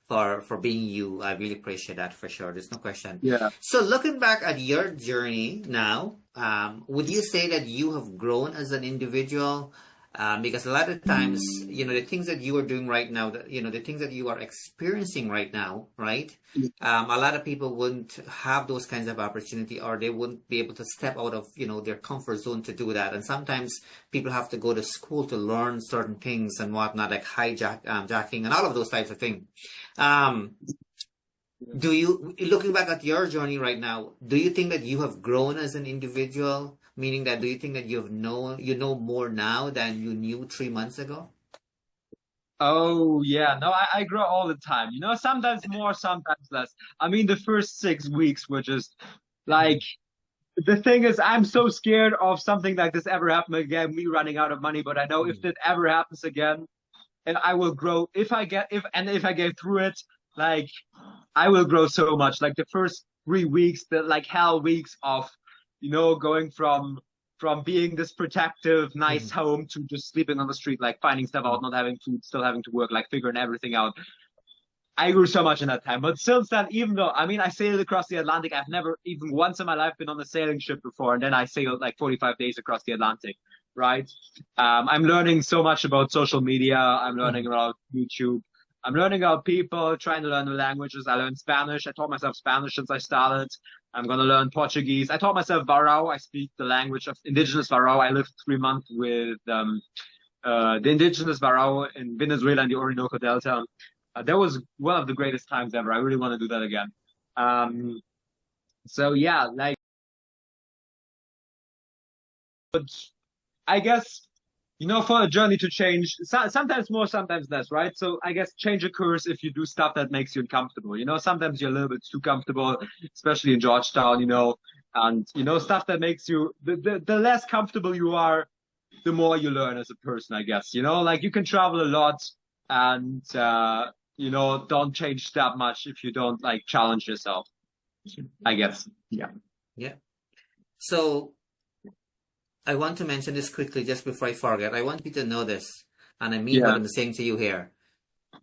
for being you. I really appreciate that for sure. There's no question. Yeah. So looking back at your journey now, would you say that you have grown as an individual? Because a lot of times, the things that you are doing right now, the things that you are experiencing right now, right? A lot of people wouldn't have those kinds of opportunity, or they wouldn't be able to step out of, their comfort zone to do that. And sometimes people have to go to school to learn certain things and whatnot, like jacking and all of those types of things. Um, looking back at your journey right now, do you think that you have grown as an individual? Meaning that, do you think that you know more now than you knew 3 months ago? Oh yeah, no, I grow all the time. Sometimes more, sometimes less. I mean, the first 6 weeks were just like the thing is, I'm so scared of something like this ever happening again, me running out of money. But I know if that ever happens again, and I will grow. If I get through it, like I will grow so much. Like the first 3 weeks, the like hell weeks of, going from being this protective, nice Mhm. home to just sleeping on the street, like finding stuff out, not having food, still having to work, like figuring everything out. I grew so much in that time. But since then, even though, I mean, I sailed across the Atlantic, I've never even once in my life been on a sailing ship before. And then I sailed like 45 days across the Atlantic, right? I'm learning so much about social media. I'm learning Mhm. about YouTube. I'm learning about people, trying to learn the languages. I learned Spanish. I taught myself Spanish since I started. I'm going to learn Portuguese. I taught myself Varau. I speak the language of indigenous Varau. I lived 3 months with the indigenous Varau in Venezuela in the Orinoco Delta. That was one of the greatest times ever. I really want to do that again. Um, so yeah, like, but I guess, for a journey to change, sometimes more, sometimes less, right? So I guess change occurs if you do stuff that makes you uncomfortable. Sometimes you're a little bit too comfortable, especially in Georgetown, and, stuff that makes you, the less comfortable you are, the more you learn as a person, I guess. Like you can travel a lot and, don't change that much if you don't like challenge yourself, I guess. Yeah. Yeah. So I want to mention this quickly just before I forget. I want you to know this, and I mean what Yeah. I'm saying to you here.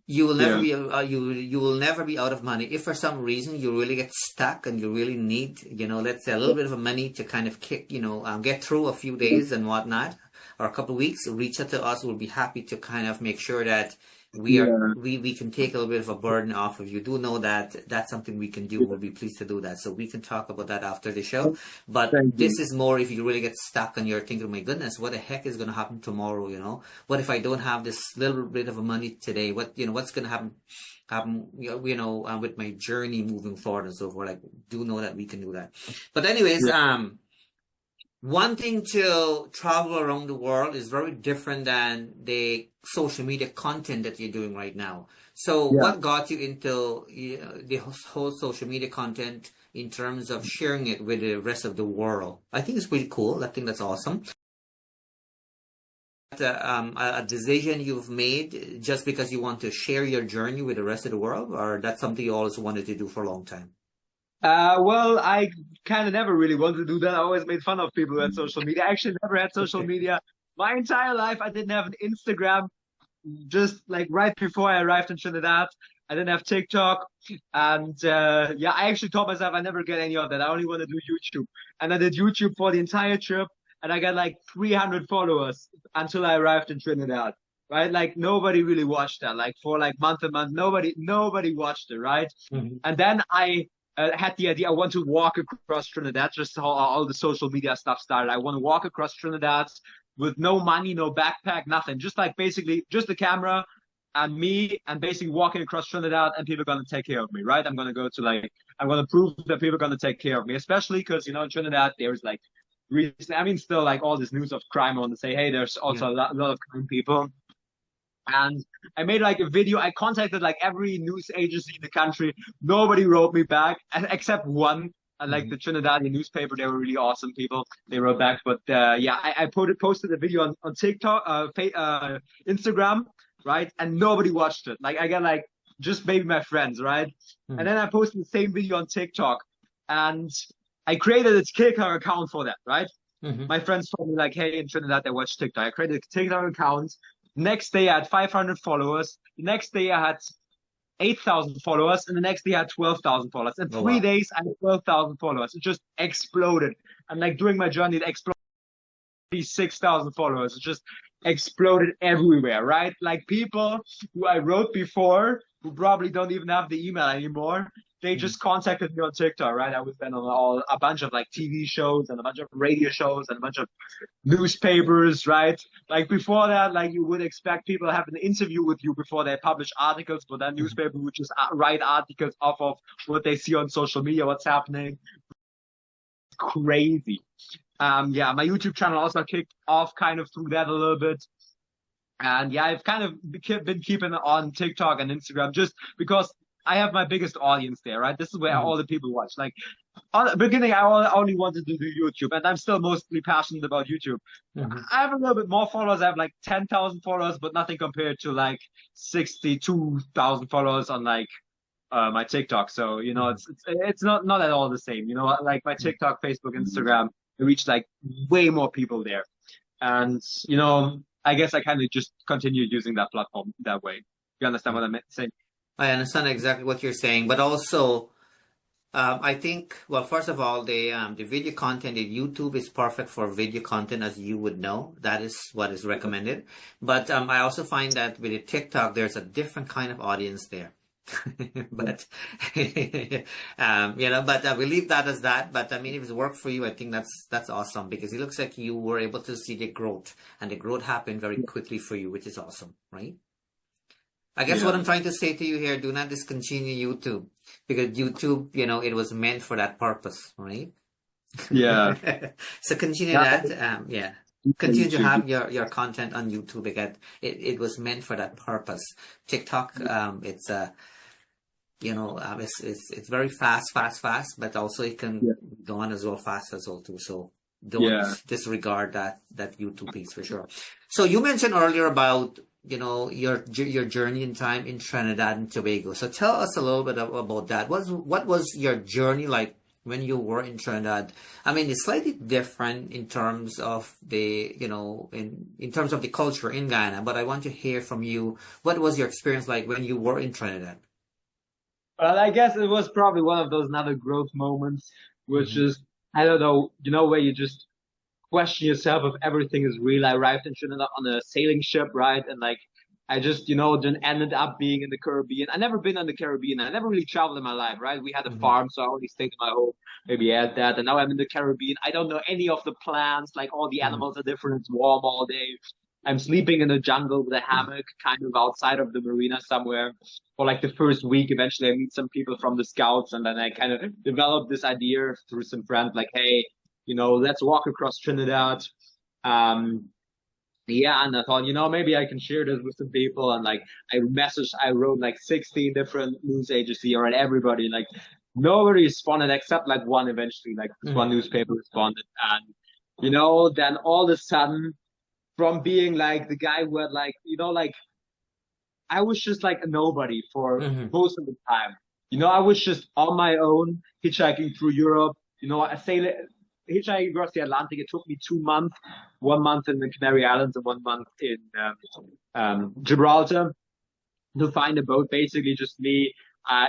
You will never Yeah. be you will never be out of money if for some reason you really get stuck and you really need, let's say a little bit of money to kind of get through a few days and whatnot, or a couple of weeks. Reach out to us. We'll be happy to kind of make sure that Yeah. we can take a little bit of a burden off of you. Do know that that's something we can do. Yeah. We'll be pleased to do that. So we can talk about that after the show. But Thank this you. is more if you really get stuck and you're thinking, oh my goodness, what the heck is going to happen tomorrow? What if I don't have this little bit of money today? What's going to happen? with my journey moving forward and so forth. Like, do know that we can do that. But anyways, wanting to travel around the world is very different than the social media content that you're doing right now. So what got you into the whole social media content in terms of sharing it with the rest of the world? I think it's pretty cool. I think that's awesome. A decision you've made just because you want to share your journey with the rest of the world, or that's something you always wanted to do for a long time? Well, I kind of never really wanted to do that. I always made fun of people who had social media. I actually never had social media my entire life. I didn't have an Instagram. Just like right before I arrived in Trinidad, I didn't have TikTok. And yeah, I actually told myself I never get any of that. I only want to do YouTube. And I did YouTube for the entire trip. And I got like 300 followers until I arrived in Trinidad. Right? Like nobody really watched that. Like for like month and month, nobody watched it. Right? And then I had the idea I want to walk across Trinidad, just how all the social media stuff started. I want to walk across Trinidad with no money, no backpack, nothing. Just like basically just the camera and me and basically walking across Trinidad and people are going to take care of me, right? I'm going to prove that people are going to take care of me, especially because, in Trinidad, there's like, still like all this news of crime. I want to say, hey, there's also a lot of crime people. And I made like a video. I contacted like every news agency in the country. Nobody wrote me back except one. Like the Trinidadian newspaper, they were really awesome people. They wrote back. But yeah, I posted a video on TikTok, Instagram, right? And nobody watched it. Like I got like just maybe my friends, right? And then I posted the same video on TikTok. And I created a TikTok account for that, right? My friends told me like, hey, in Trinidad, they watch TikTok. I created a TikTok account. Next day, I had 500 followers. The next day, I had 8,000 followers. And the next day, I had 12,000 followers. In 3 days, I had 12,000 followers. It just exploded. And like during my journey, it exploded. 6,000 followers. It just exploded everywhere, right? Like people who I wrote before, who probably don't even have the email anymore, they just contacted me on TikTok, right? I was then on a bunch of like TV shows and a bunch of radio shows and a bunch of newspapers, right? Like before that, like you would expect people to have an interview with you before they publish articles, but that newspaper would just write articles off of what they see on social media, what's happening. Crazy. Yeah, my YouTube channel also kicked off kind of through that a little bit. And yeah, I've kind of been keeping it on TikTok and Instagram just because I have my biggest audience there, right? This is where all the people watch. Like, on the beginning, I only wanted to do YouTube, and I'm still mostly passionate about YouTube. I have a little bit more followers. I have like 10,000 followers, but nothing compared to like 62,000 followers on like my TikTok. So, it's not at all the same. Like my TikTok, Facebook, Instagram, I reach like way more people there. And, I guess I kind of just continued using that platform that way. You understand what I'm saying? I understand exactly what you're saying, but also, I think, well, first of all, the video content in YouTube is perfect for video content, as you would know. That is what is recommended. But I also find that with the TikTok, there's a different kind of audience there. But but we leave that as that. But I mean, if it's worked for you, I think that's awesome, because it looks like you were able to see the growth, and the growth happened very quickly for you, which is awesome, right? I guess what I'm trying to say to you here, do not discontinue YouTube, because YouTube, it was meant for that purpose, right? Yeah. So continue that. Yeah. Continue to have your content on YouTube, because it was meant for that purpose. TikTok, it's it's very fast, but also it can go on as well fast as well too. So don't disregard that YouTube piece for sure. So you mentioned earlier about your journey in time in Trinidad and Tobago. So tell us a little bit about that. What was your journey like when you were in Trinidad? I mean, it's slightly different in terms of the in terms of the culture in Ghana, but I want to hear from you, what was your experience like when you were in Trinidad? Well, I guess it was probably one of those another growth moments, which is, I don't know, where you just question yourself if everything is real. I arrived in Trinidad on a sailing ship, right? And like, I just, then ended up being in the Caribbean. I never been in the Caribbean. I never really traveled in my life, right? We had a farm, so I only stayed in my home. Maybe I had that. And now I'm in the Caribbean. I don't know any of the plants. Like all the animals are different. It's warm all day. I'm sleeping in the jungle with a hammock, kind of outside of the marina somewhere for like the first week. Eventually, I meet some people from the scouts, and then I kind of develop this idea through some friends, like, hey, let's walk across Trinidad. Um, yeah, and I thought, maybe I can share this with some people. And like, I wrote like 16 different news agencies or everybody, like nobody responded except like one eventually, like one newspaper responded. And, then all of a sudden, from being like the guy who had like, like I was just like a nobody for most of the time. I was just on my own hitchhiking through Europe. I sailed hitchhiking across the Atlantic. It took me 2 months, 1 month in the Canary Islands and 1 month in Gibraltar to find a boat. Basically, just me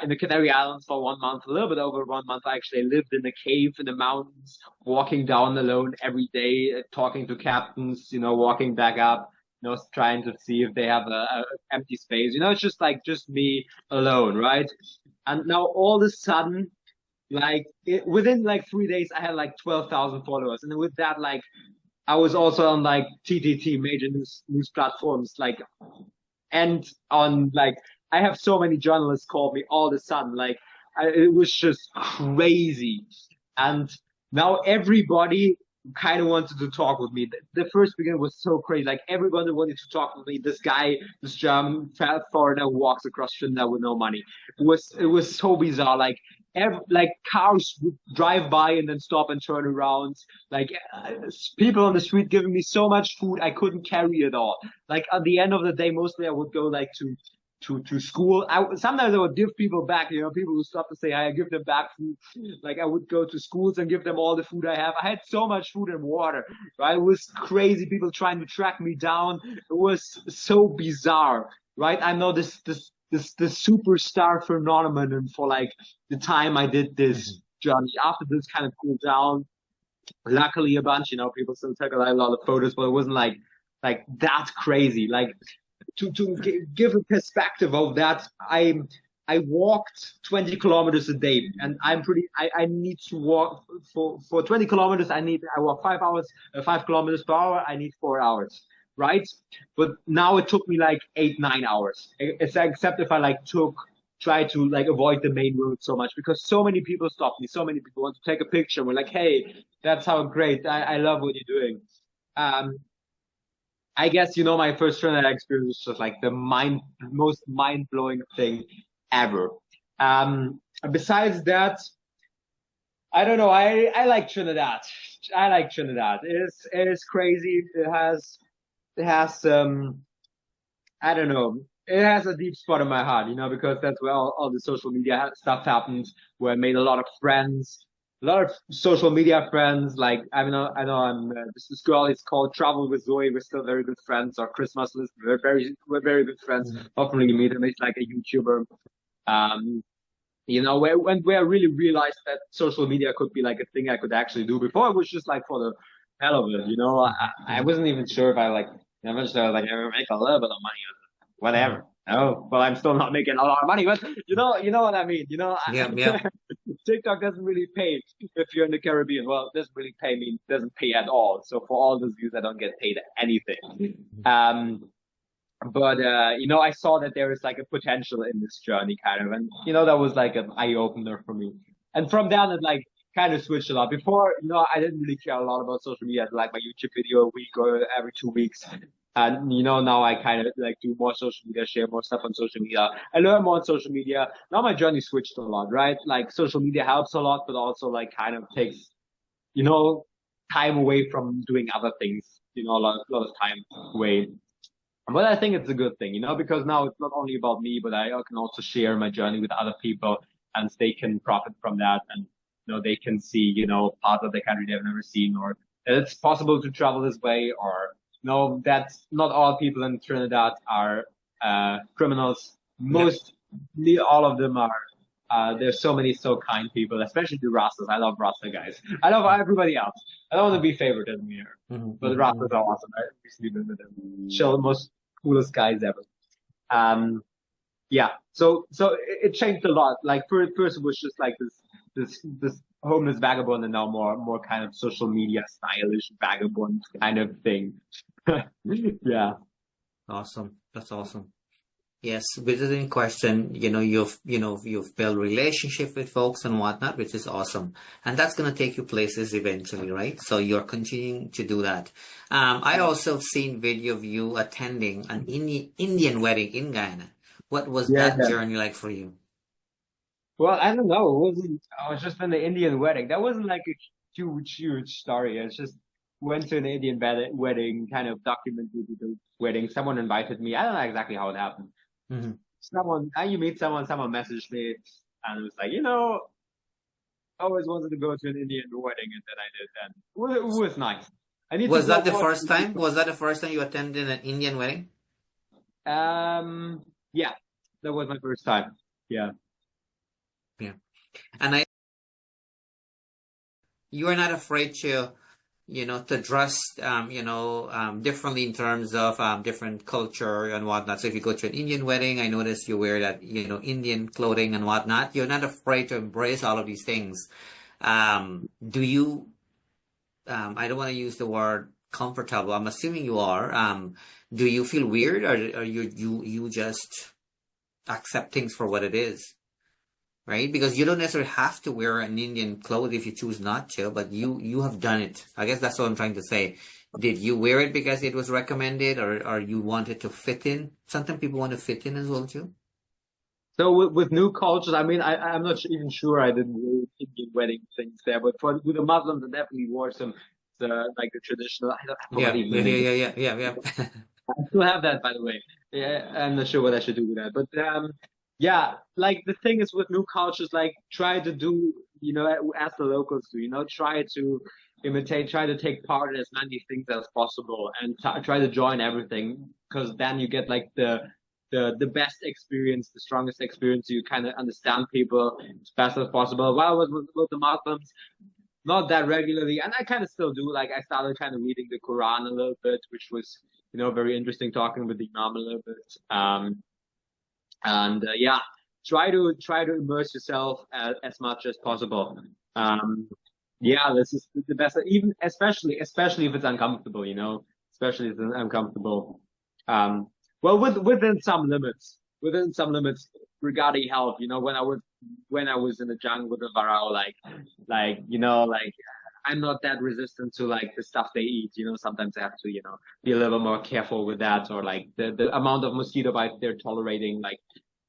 in the Canary Islands for 1 month, a little bit over 1 month. I actually lived in a cave in the mountains, walking down alone every day, talking to captains, walking back up, trying to see if they have a empty space. It's just me alone, right? And now all of a sudden, like within like 3 days, I had like 12,000 followers, and with that, like I was also on like TTT, major news platforms, like, and on like I have so many journalists call me all of a sudden, like it was just crazy. And now everybody kind of wanted to talk with me. The first beginning was so crazy. Like everybody wanted to talk with me. This guy, this German fat foreigner who walks across Trinidad with no money. It was so bizarre. Like cars would drive by and then stop and turn around. Like people on the street giving me so much food I couldn't carry it all. Like at the end of the day, mostly I would go like to school. Sometimes I would give people back, people who stop to say hi, I give them back food. Like I would go to schools and give them all the food I have. I had so much food and water, right? It was crazy. People trying to track me down. It was so bizarre, right? I know this superstar phenomenon for like the time I did this journey. After this kind of cooled down, luckily a bunch, people still took a lot of photos, but it wasn't like that crazy. Like to give a perspective of that, I walked 20 kilometers a day, and I need to walk for 20 kilometers. I walk 5 hours, 5 kilometers per hour. I need 4 hours, right? But now it took me like 8, 9 hours. Except if I like try to like avoid the main road so much, because so many people stop me. So many people want to take a picture. We're like, hey, that's how great. I love what you're doing. I guess my first Trinidad experience was just like the most mind blowing thing ever. Besides that, I don't know. I like Trinidad. I like Trinidad. It is crazy. It has I don't know. It has a deep spot in my heart, because that's where all the social media stuff happened, where I made a lot of friends, a lot of social media friends. Like I know I'm this girl is called Travel with Zoe. We're still very good friends. Our Christmas list, we're very good friends. Hopefully you meet him. He's like a YouTuber. Um, where I really realized that social media could be like a thing I could actually do. Before it was just like for the hell of it, I wasn't even sure if I like. Eventually, I was like, I make a little bit of money, whatever. Oh, well, I'm still not making a lot of money, but you know what I mean. Yeah. TikTok doesn't really pay if you're in the Caribbean. Well, it doesn't pay at all. So for all those views, I don't get paid anything. But I saw that there is like a potential in this journey, kind of, and that was like an eye opener for me. And from then, it like kind of switched a lot. Before, I didn't really care a lot about social media. I'd like my YouTube video a week or every 2 weeks. And now I kind of like do more social media, share more stuff on social media. I learn more on social media. Now my journey switched a lot, right? Like social media helps a lot, but also like kind of takes, time away from doing other things. A lot of time away. But I think it's a good thing, because now it's not only about me, but I can also share my journey with other people, and they can profit from that, and they can see parts of the country they've never seen, or that it's possible to travel this way, or that not all people in Trinidad are criminals. Nearly all of them are. There's so many so kind people, especially the Rastas. I love Rasta guys. I love everybody else. I don't want to be favoritism here, but the Rastas are awesome. I recently been with them. Show the most coolest guys ever. Yeah. So it changed a lot. Like first it was just like this homeless vagabond, and now more kind of social media stylish vagabond kind of thing. Yeah. Awesome. That's awesome. Yes, without question, you've built relationship with folks and whatnot, which is awesome. And that's going to take you places eventually, right? So you're continuing to do that. I also have seen video of you attending an Indian wedding in Guyana. What was Yeah, that yeah. journey like for you? Well, I don't know. It wasn't. I was just in the Indian wedding. That wasn't like a huge story. It's just went to an Indian wedding, kind of documented the wedding. Someone invited me. I don't know exactly how it happened. Hmm. You meet someone messaged me, and it was like, I always wanted to go to an Indian wedding, and then I did. And it was nice. I need to Was go that the more. first time? Was that the first time you attended an Indian wedding? Yeah, that was my first time. Yeah. Yeah. And you are not afraid to dress, differently in terms of different culture and whatnot. So if you go to an Indian wedding, I notice you wear that, Indian clothing and whatnot. You're not afraid to embrace all of these things. Do you, I don't want to use the word comfortable. I'm assuming you are. Do you feel weird, or are you just accept things for what it is? Right? Because you don't necessarily have to wear an Indian clothes if you choose not to, but you have done it. I guess that's what I'm trying to say. Did you wear it because it was recommended, or you wanted to fit in? Sometimes people want to fit in as well too. So with new cultures, I mean, I'm not even sure I did Indian wedding things there, but with the Muslims, I definitely wore like the traditional. I forgot Yeah, even yeah, the name. yeah, yeah, yeah, yeah, yeah. I still have that, by the way. Yeah, I'm not sure what I should do with that, but yeah, like the thing is with new cultures, like try to do, as the locals do, try to imitate, try to take part in as many things as possible, and try to join everything, because then you get like the best experience, the strongest experience. You kind of understand people as best as possible. While I was with the Muslims, not that regularly, and I kind of still do. Like I started kind of reading the Quran a little bit, which was very interesting, talking with the Imam a little bit. And yeah, try to immerse yourself as much as possible. Um, yeah, this is the best. Even especially if it's uncomfortable, especially if it's uncomfortable. Um, well, within some limits, regarding health. When I was in the jungle with the varao, like I'm not that resistant to like the stuff they eat. Sometimes I have to be a little bit more careful with that, or like the amount of mosquito bites they're tolerating. Like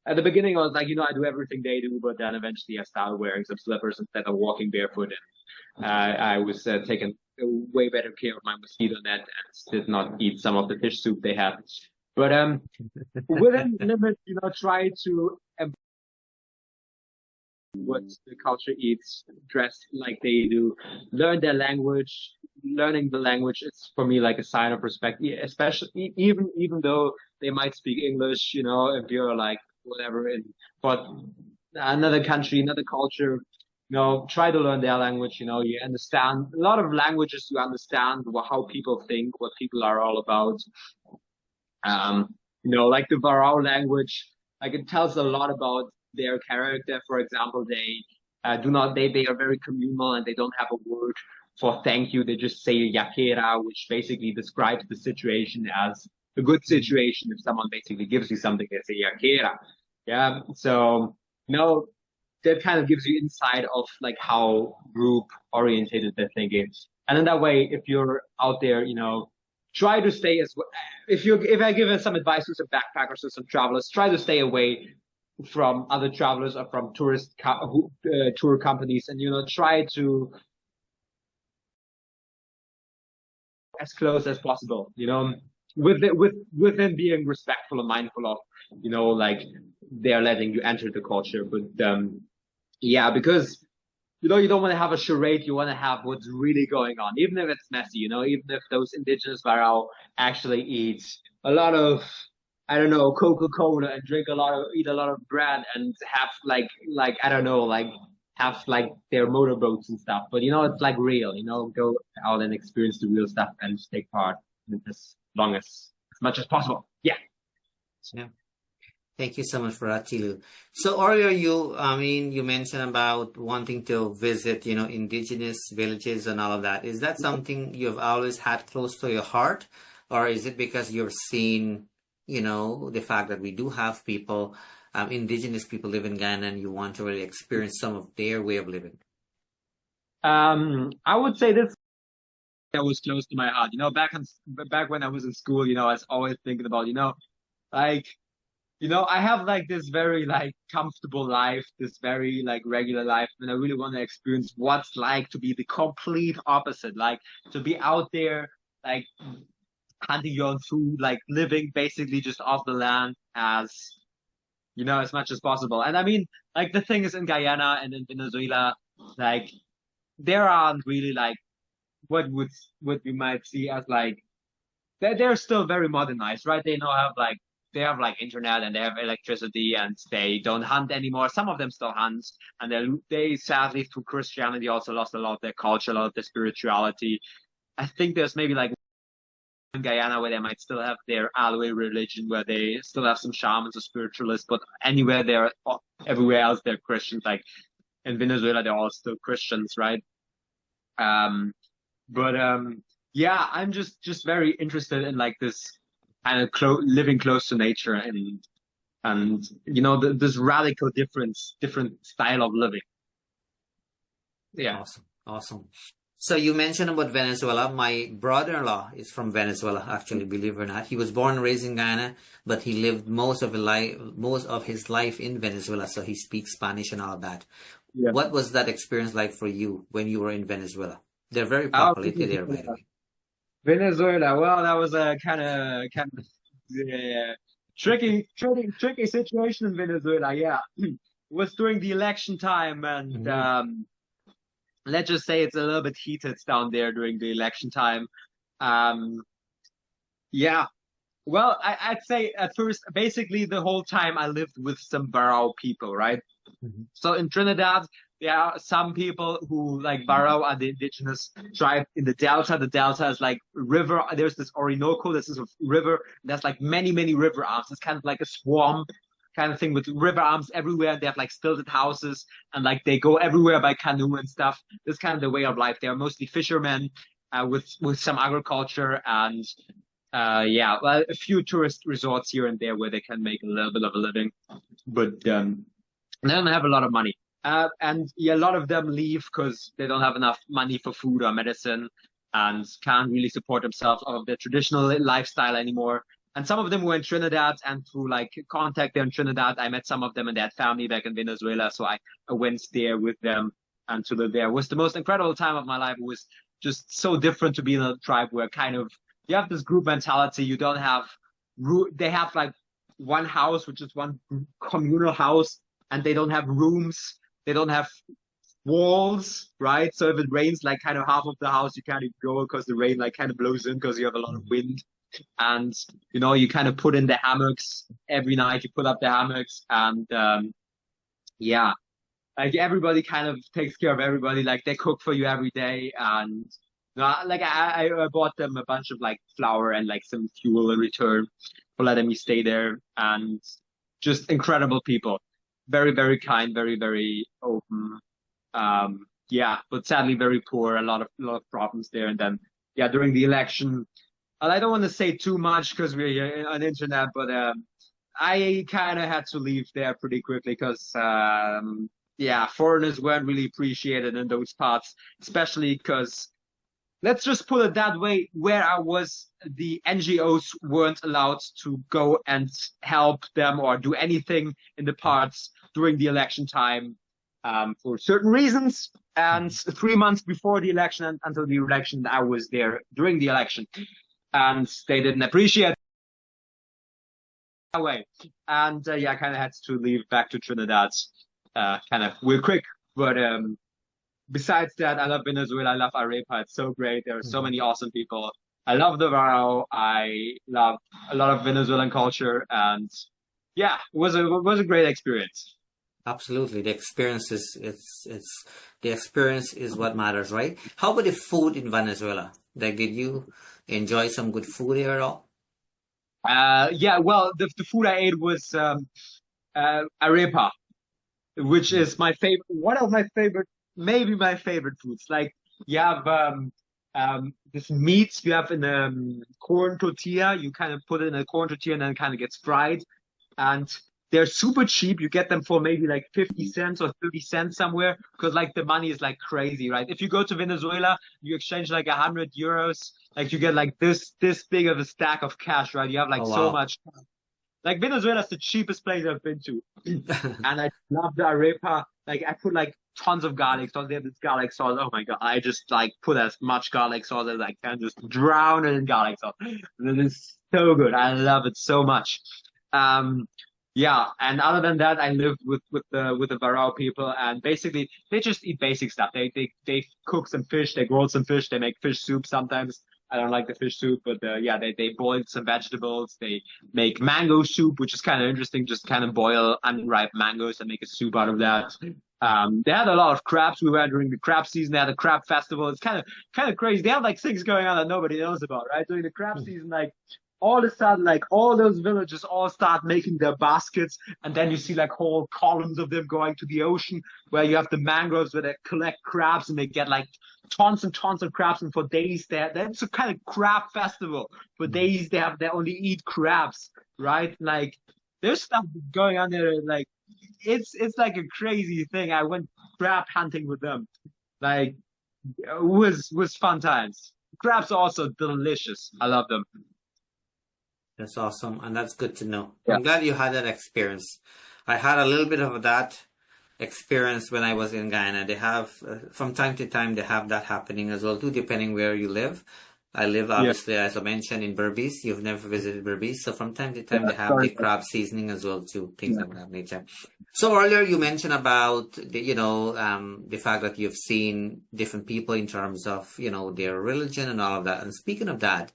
at the beginning, I was like, I do everything they do, but then eventually I started wearing some slippers instead of walking barefoot, and I was taking way better care of my mosquito net and did not eat some of the fish soup they had. But within limits, try to what the culture eats, dress like they do, learn their language. Learning the language is for me like a sign of respect, especially even though they might speak English, if you're like whatever in but another country, another culture, try to learn their language. You understand a lot of languages, you understand how people think, what people are all about. Like the Varao language, like it tells a lot about their character. For example, they are very communal, and they don't have a word for thank you. They just say yakera, which basically describes the situation as a good situation. If someone basically gives you something, they say yakera. Yeah. So, that kind of gives you insight of like how group orientated their thinking is. And in that way, if you're out there, try to stay if I give some advice to some backpackers or some travelers, try to stay away from other travelers or from tour companies, and try to as close as possible. Within being respectful and mindful of like they're letting you enter the culture, but yeah, because you don't want to have a charade. You want to have what's really going on, even if it's messy. Even if those indigenous Varao actually eat a lot of, I don't know, Coca-Cola, and eat a lot of bread, and have like I don't know, like have like their motorboats and stuff. But it's like real. Go out and experience the real stuff and just take part in it as much as possible. Yeah. Yeah. Thank you so much for that, Tilu. So earlier you mentioned about wanting to visit, indigenous villages and all of that. Is that something you've always had close to your heart? Or is it because you're seeing, the fact that we do have people, indigenous people live in Ghana, and you want to really experience some of their way of living? I would say this that was close to my heart. Back when I was in school, I was always thinking about, like, I have like this very like comfortable life, this very like regular life, and I really want to experience what's like to be the complete opposite, like to be out there, like hunting your own food, like living basically just off the land as much as possible. And I mean, like the thing is in Guyana and in Venezuela, like there aren't really like what we might see as like they're still very modernized, right? They have like internet and they have electricity and they don't hunt anymore. Some of them still hunt, and they sadly through Christianity also lost a lot of their culture, a lot of their spirituality. I think there's maybe like in Guyana where they might still have their Aloe religion, where they still have some shamans or spiritualists, but everywhere else they're Christians. Like in Venezuela, they're all still Christians, right? Um, but yeah, I'm just very interested in like this kind of living close to nature and this radical different style of living. Yeah. Awesome. Awesome. So you mentioned about Venezuela. My brother-in-law is from Venezuela, actually, believe it or not. He was born and raised in Ghana, but he lived most of his life in Venezuela, so he speaks Spanish and all that. Yeah. What was that experience like for you when you were in Venezuela? They're very populated there, by the way. Venezuela. Well, that was a kind of tricky situation in Venezuela. Yeah, it was during the election time, and let's just say it's a little bit heated down there during the election time. Yeah. Well, I'd say at first, basically the whole time I lived with some Barao people, right? So in Trinidad, there are some people who like Barao are the indigenous tribe in the Delta. The Delta is like river. There's this Orinoco. This is a river. There's like many, many river arms. It's kind of like a swarm kind of thing with river arms everywhere. They have like stilted houses and like they go everywhere by canoe and stuff. This is kind of the way of life. They are mostly fishermen with some agriculture and yeah, well, a few tourist resorts here and there where they can make a little bit of a living, but they don't have a lot of money. And yeah, a lot of them leave because they don't have enough money for food or medicine and can't really support themselves out of their traditional lifestyle anymore. And some of them were in Trinidad, and through like contact there in Trinidad, I met some of them and they had family back in Venezuela. So I went there with them and to live there. It was the most incredible time of my life. It was just so different to be in a tribe where kind of you have this group mentality. You don't have, they have like one house, which is one communal house, and they don't have rooms. They don't have walls, right? So if it rains, like kind of half of the house, you can't even go because the rain like kind of blows in because you have a lot of wind. And, you kind of put in the hammocks every night. You put up the hammocks and, yeah, like everybody kind of takes care of everybody. Like they cook for you every day. And, like I bought them a bunch of like flour and like some fuel in return for letting me stay there. And just incredible people. Very, very kind, very, very open. Yeah, but sadly very poor. A lot of problems there. And then, yeah, during the election, I don't want to say too much because we're on internet, but I kind of had to leave there pretty quickly because, yeah, foreigners weren't really appreciated in those parts, especially because, let's just put it that way, where I was, the NGOs weren't allowed to go and help them or do anything in the parts during the election time for certain reasons. And 3 months before the election and until the election, I was there during the election. And they didn't appreciate it that way. And yeah, I kind of had to leave back to Trinidad kind of real quick. But besides that, I love Venezuela. I love Arepa. It's so great. There are so many awesome people. I love the Varao. I love a lot of Venezuelan culture. And yeah, it was a great experience. Absolutely. The experience the experience is what matters, right? How about the food in Venezuela? Like, did you enjoy some good food here at all? Yeah, well, the food I ate was arepa, which is my favorite, one of my favorite, maybe my favorite foods. Like you have this meats you have in a corn tortilla. You kind of put it in a corn tortilla and then it kind of gets fried. And they're super cheap. You get them for maybe like 50 cents or 30 cents somewhere because like the money is like crazy, right? If you go to Venezuela, you exchange like 100 euros, like you get like this big of a stack of cash, right? You have like Oh, so wow. much. Like Venezuela is the cheapest place I've been to, and I love the arepa. Like I put like tons of garlic sauce. They have this garlic sauce. Oh my god! I just like put as much garlic sauce as I can. Just drown it in garlic sauce. And it is so good. I love it so much. Um, yeah. And other than that, I lived with the Varao people, and basically they just eat basic stuff. They cook some fish. They grill some fish. They make fish soup sometimes. I don't like the fish soup, but yeah, they boil some vegetables. They make mango soup, which is kind of interesting. Just kind of boil unripe mangoes and make a soup out of that. They had a lot of crabs. We were during the crab season. They had a crab festival. It's kind of crazy. They have like things going on that nobody knows about, right? During the crab season, like all of a sudden, like all those villages all start making their baskets, and then you see like whole columns of them going to the ocean, where you have the mangroves where they collect crabs and they get like tons and tons of crabs, and for days there, that's a kind of crab festival. For days they only eat crabs, right? Like there's stuff going on there, like it's like a crazy thing. I went crab hunting with them, like it was fun times. Crabs are also delicious. I love them. That's awesome, and that's good to know. Yeah. I'm glad you had that experience. I had a little bit of that experience when I was in Guyana. They have, from time to time, they have that happening as well too, depending where you live. I live Yeah. obviously, as I mentioned, in Berbice. You've never visited Berbice, so from time to time Yeah. they have the Sorry. crab seasoning as well too, things Yeah. of that nature. So earlier you mentioned about the fact that you've seen different people in terms of their religion and all of that. And speaking of that,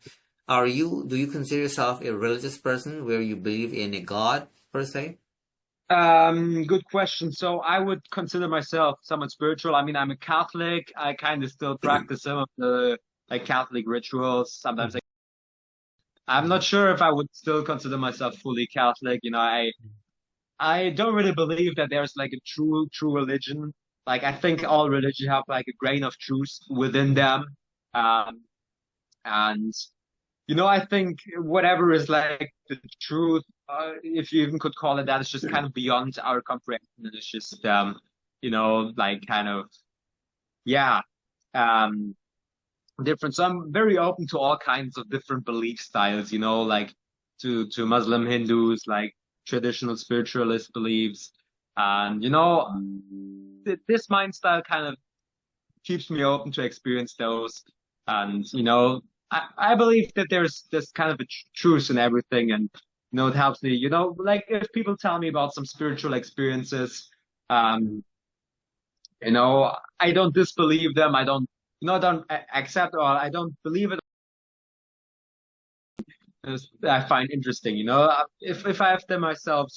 do you consider yourself a religious person where you believe in a God per se? Good question. So I would consider myself somewhat spiritual. I mean, I'm a Catholic. I kind of still practice some of the like Catholic rituals. Sometimes I'm not sure if I would still consider myself fully Catholic. I don't really believe that there's like a true religion. Like I think all religions have like a grain of truth within them. Um, and I think whatever is like the truth, if you even could call it that, it's just kind of beyond our comprehension. And it's just, like kind of, yeah, um, different. So I'm very open to all kinds of different belief styles, like to Muslim Hindus, like traditional spiritualist beliefs. And, this mind style kind of keeps me open to experience those. And, I believe that there's kind of a truth in everything. And, it helps me, like if people tell me about some spiritual experiences, um, I don't disbelieve them. I don't, don't accept or I don't believe it. I find interesting, if I have them myself,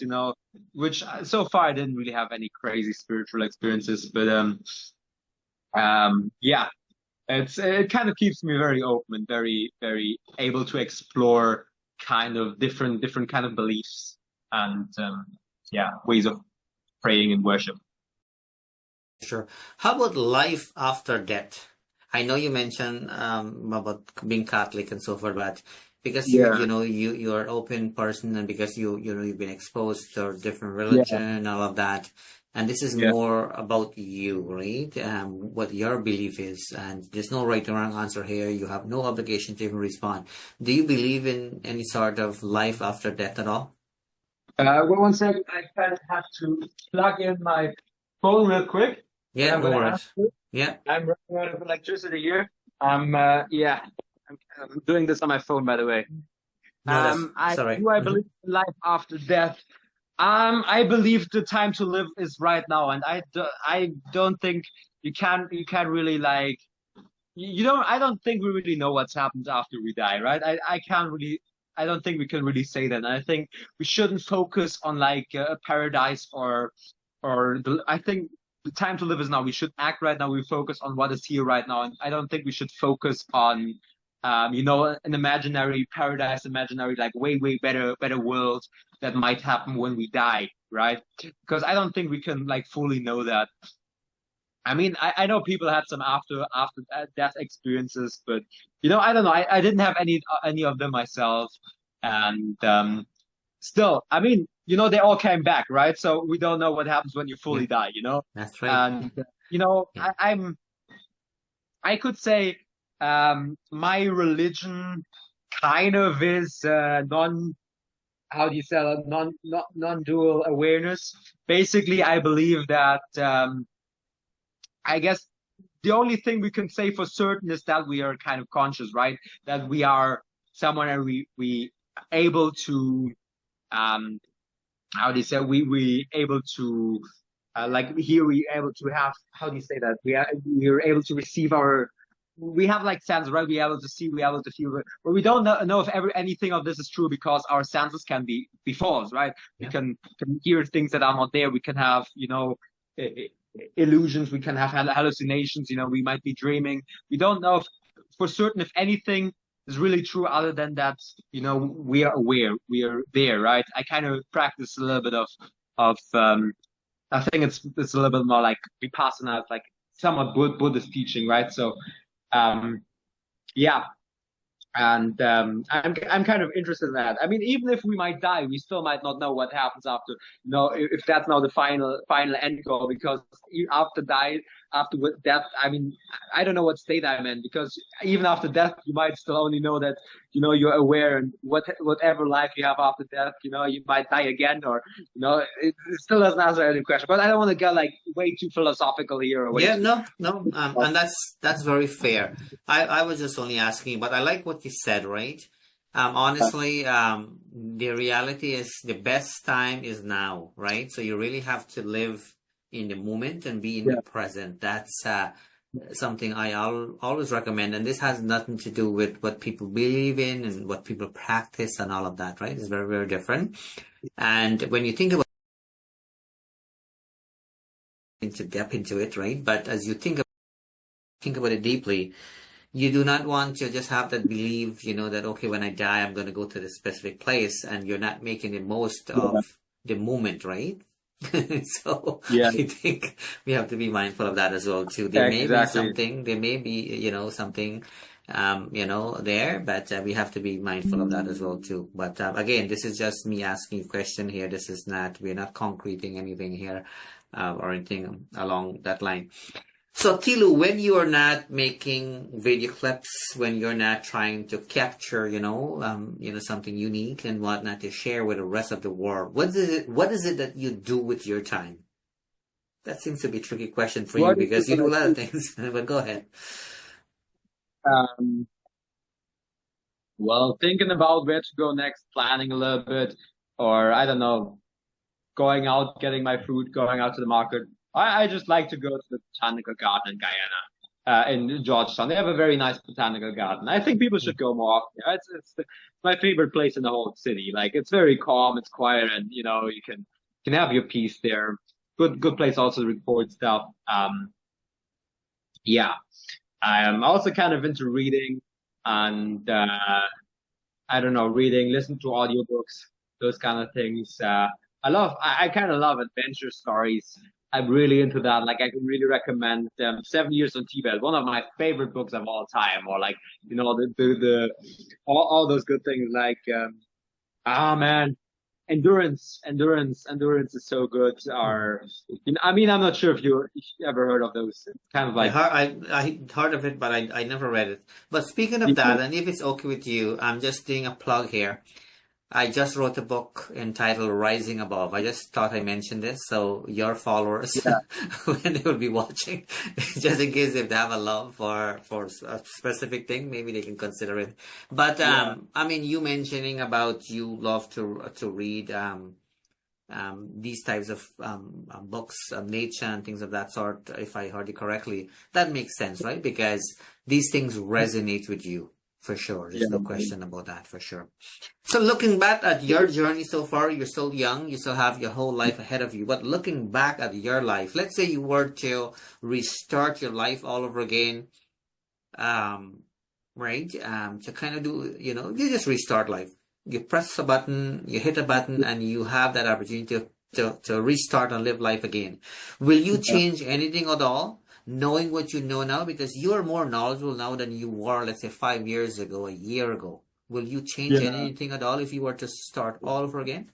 which so far I didn't really have any crazy spiritual experiences, but yeah, it kind of keeps me very open and very very able to explore kind of different kind of beliefs and yeah, ways of praying and worship. Sure. How about life after death? I know you mentioned about being Catholic and so forth, but because Yeah, you're an open person and because you've been exposed to different yeah, religion and all of that, and this is yeah. more about you, right? What your belief is, and there's no right or wrong answer here. You have no obligation to even respond. Do you believe in any sort of life after death at all? Well, one second, I kind of have to plug in my phone real quick, but Yeah, I'm go gonna for ask it. you. Yeah. I'm running out of electricity here. Yeah, I'm doing this on my phone, by the way. No, that's I sorry. do I believe in life after death? I believe the time to live is right now, and I don't think you can really like you don't I don't think we really know what's happened after we die, right? I can't really I don't think we can really say that. And I think we shouldn't focus on like a paradise I think the time to live is now. We should act right now. We focus on what is here right now, and I don't think we should focus on an imaginary paradise, imaginary like way better world that might happen when we die, right? Because I don't think we can like fully know that. I mean, I know people had some after death experiences, but I don't know. I didn't have any of them myself, and still, I mean, they all came back, right? So we don't know what happens when you Yeah, fully die, that's right. and Yeah. I could say my religion kind of is non how do you say it? Non-dual awareness. Basically, I believe that I guess the only thing we can say for certain is that we are kind of conscious, right? That we are someone and we able to um how do you say we able to like here we able to have how do you say that we are able to receive our we have like sense, right? We are able to see, we are able to feel, but we don't know if anything of this is true because our senses can be false, right? We Yeah. can hear things that are not there. We can have illusions. We can have hallucinations. We might be dreaming. We don't know if, for certain if anything is really true other than that. We are aware. We are there, right? I kind of practice a little bit of. I think it's a little bit more like vipassana, it's like somewhat Buddhist teaching, right? So um, yeah, and I'm kind of interested in that. I mean, even if we might die, we still might not know what happens after. If that's now the final end goal, because after death, I mean, I don't know what state I'm in, because even after death, you might still only know that you're aware, and whatever life you have after death, you might die again, or it still doesn't answer any question. But I don't want to get like way too philosophical here, or way Yeah, too. no, and that's very fair. I was just only asking, but I like what you said, right? Honestly, the reality is the best time is now, right? So you really have to live in the moment and be in the Yeah, present. That's something I always recommend, and this has nothing to do with what people believe in and what people practice and all of that, right? It's very, very different. And when you into depth into it, right? But as you think about it deeply, you do not want to just have that belief, that okay, when I die, I'm going to go to this specific place, and you're not making the most yeah, of the moment, right? So yeah, I think we have to be mindful of that as well too. exactly. There may be, something, there, but we have to be mindful of that as well too. But again, this is just me asking a question here. We're not concreting anything here, or anything along that line. So, Tilu, when you are not making video clips, when you're not trying to capture, something unique and whatnot to share with the rest of the world, what is it that you do with your time? That seems to be a tricky question for you What is it because you that do I a lot of do? things. But go ahead. Um, well, thinking about where to go next, planning a little bit, or I don't know, going out, getting my food, going out to the market. I just like to go to the botanical garden in Guyana, in Georgetown. They have a very nice botanical garden. I think people should go more often. It's my favorite place in the whole city. Like it's very calm, it's quiet, and you can have your peace there. Good place also to record stuff. Yeah. I'm also kind of into reading and I don't know, reading, listen to audiobooks, those kind of things. I kind of love adventure stories. I'm really into that. Like, I can really recommend 7 Years on Tibet, one of my favorite books of all time. Or like, all those good things. Like, man, endurance is so good. Or, I mean, I'm not sure if you ever heard of those. It's kind of I like, heard I heard of it, but I never read it. But speaking of that, and if it's okay with you, I'm just doing a plug here. I just wrote a book entitled Rising Above. I just thought I mentioned this so your followers, yeah, when they will be watching, just in case if they have a love for a specific thing, maybe they can consider it. But yeah, I mean, you mentioning about you love to read these types of books of nature and things of that sort, if I heard you correctly, that makes sense, right? Because these things resonate with you for sure. There's no yeah. question about that for sure. So looking back at your journey so far, you're still young, you still have your whole life ahead of you. But looking back at your life, let's say you were to restart your life all over again, um, right? To kind of do, you just restart life. You press a button, you hit a button, and you have that opportunity to restart and live life again. Will you change anything at all? knowing what you know now, because you are more knowledgeable now than you were, let's say, 5 years ago, a year ago. Will you change Yeah. anything at all if you were to start all over again?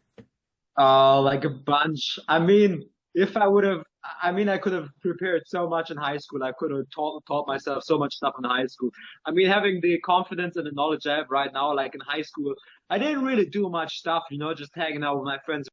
Like a bunch. I mean, if I would have, I mean, I could have prepared so much in high school. I could have taught myself so much stuff in high school. I mean, having the confidence and the knowledge I have right now, like in high school, I didn't really do much stuff, just hanging out with my friends.